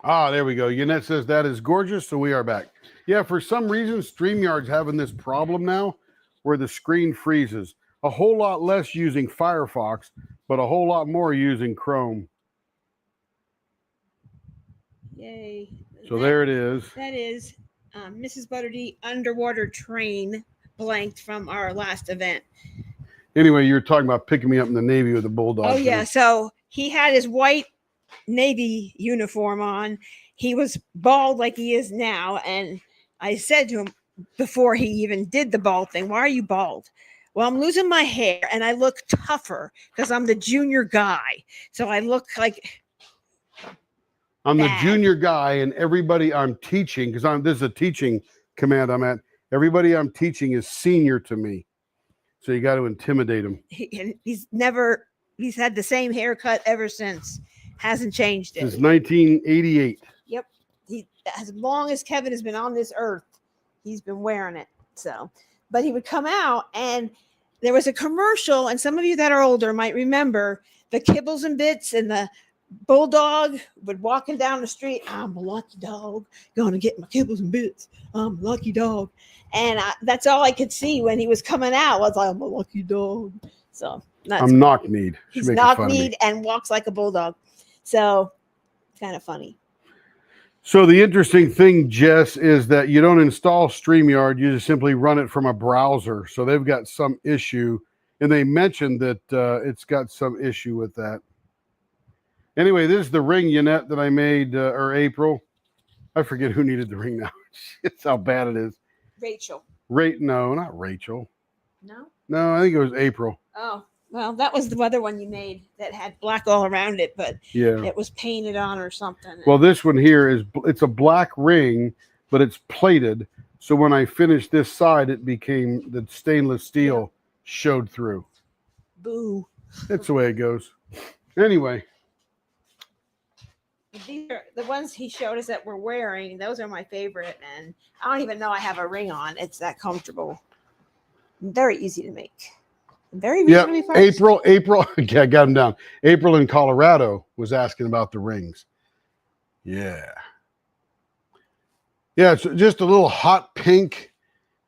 Ah, there we go. Yannette says that is gorgeous, so we are back. Yeah, for some reason, StreamYard's having this problem now where the screen freezes. A whole lot less using Firefox, but a whole lot more using Chrome. Yay. So there it is. That is Mrs. Butterdee underwater train blanked from our last event. Anyway, you're talking about picking me up in the Navy with a bulldog. Oh, yeah. So he had his white Navy uniform on. He was bald like he is now. And I said to him before he even did the bald thing, why are you bald? Well, I'm losing my hair and I look tougher because I'm the junior guy. So I look like... I'm the junior guy, and everybody I'm teaching, because this is a teaching command I'm at, everybody I'm teaching is senior to me. So you got to intimidate them. He's had the same haircut ever since. Hasn't changed it. Since 1988. Yep. As long as Kevin has been on this earth, he's been wearing it. So, but he would come out, and there was a commercial, and some of you that are older might remember the Kibbles and Bits and the bulldog would walking down the street. I'm a lucky dog, gonna get my kibbles and bits. I'm a lucky dog, and that's all I could see when he was coming out was I'm a lucky dog. So I'm knock-kneed. He's knock-kneed and walks like a bulldog. So kind of funny. So the interesting thing, Jess, is that you don't install StreamYard. You just simply run it from a browser. So they've got some issue, and they mentioned that it's got some issue with that. Anyway, this is the ring, Yannette, that I made, or April. I forget who needed the ring now. It's how bad it is. Rachel. No, not Rachel. No? No, I think it was April. Oh, well, that was the other one you made that had black all around it, but yeah, it was painted on or something. Well, this one here it's a black ring, but it's plated. So when I finished this side, it became the stainless steel showed through. Boo. That's the way it goes. Anyway. These are the ones he showed us that we're wearing. Those are my favorite, and I don't even know I have a ring on. It's that comfortable. Very easy to make. Very reasonably priced. April. Okay, I got him down. April in Colorado was asking about the rings. Yeah. Yeah, it's just a little hot pink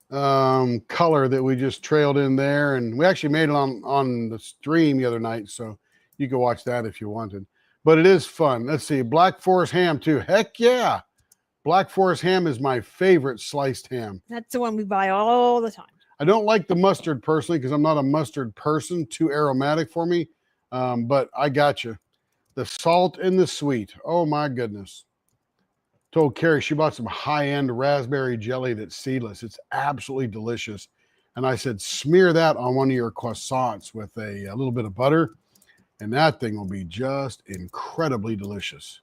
color that we just trailed in there, and we actually made it on the stream the other night, so you can watch that if you wanted. But it is fun. Let's see. Black Forest ham, too. Heck yeah. Black Forest ham is my favorite sliced ham. That's the one we buy all the time. I don't like the mustard personally because I'm not a mustard person. Too aromatic for me. But I got you. The salt and the sweet. Oh my goodness. Told Carrie she bought some high-end raspberry jelly that's seedless. It's absolutely delicious. And I said, smear that on one of your croissants with a little bit of butter, and that thing will be just incredibly delicious.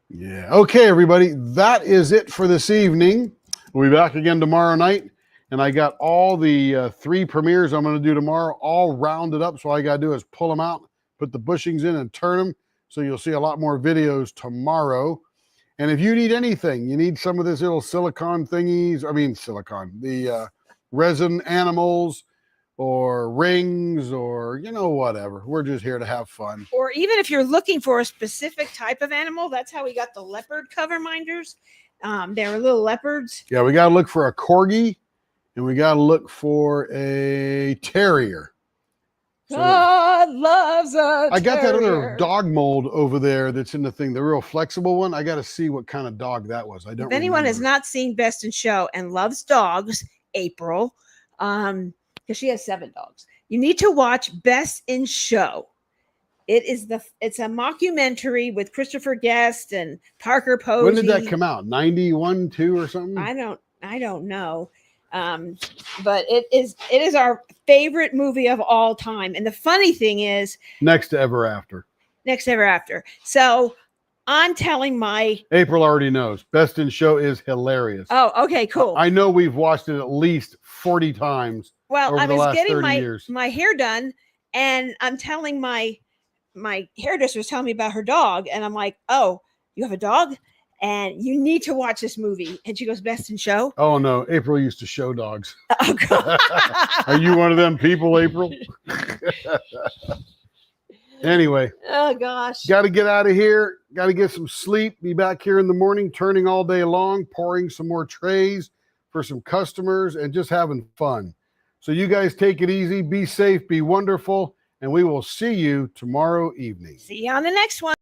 Yeah. Okay, everybody. That is it for this evening. We'll be back again tomorrow night. And I got all the 3 premieres I'm going to do tomorrow all rounded up. So all I got to do is pull them out, put the bushings in, and turn them. So you'll see a lot more videos tomorrow. And if you need anything, you need some of this little silicone thingies, the resin animals or rings or, whatever. We're just here to have fun. Or even if you're looking for a specific type of animal, that's how we got the leopard cover minders. They're little leopards. Yeah, we got to look for a corgi and we got to look for a terrier. God loves a I got that terrier. other dog mold over there that's in the thing, the real flexible one. I got to see what kind of dog that was. I don't If anyone has remember. not seen Best in Show and loves dogs, April, because she has 7 dogs, you need to watch Best in Show. It's a mockumentary with Christopher Guest and Parker Posey. When did that come out? 91, 2 or something? I don't know. But it is our favorite movie of all time. And the funny thing is, Next to Ever After. So I'm telling my April already knows. Best in Show is hilarious. Oh, okay, cool. I know we've watched it at least 40 times. Well, over I the was last getting 30 years. my hair done, and I'm telling my hairdresser was telling me about her dog, and I'm like, oh, you have a dog? And you need to watch this movie. And she goes, Best in Show? Oh, no. April used to show dogs. Oh, God. Are you one of them people, April? Anyway. Oh, gosh. Got to get out of here. Got to get some sleep. Be back here in the morning, turning all day long, pouring some more trays for some customers, and just having fun. So you guys take it easy. Be safe. Be wonderful. And we will see you tomorrow evening. See you on the next one.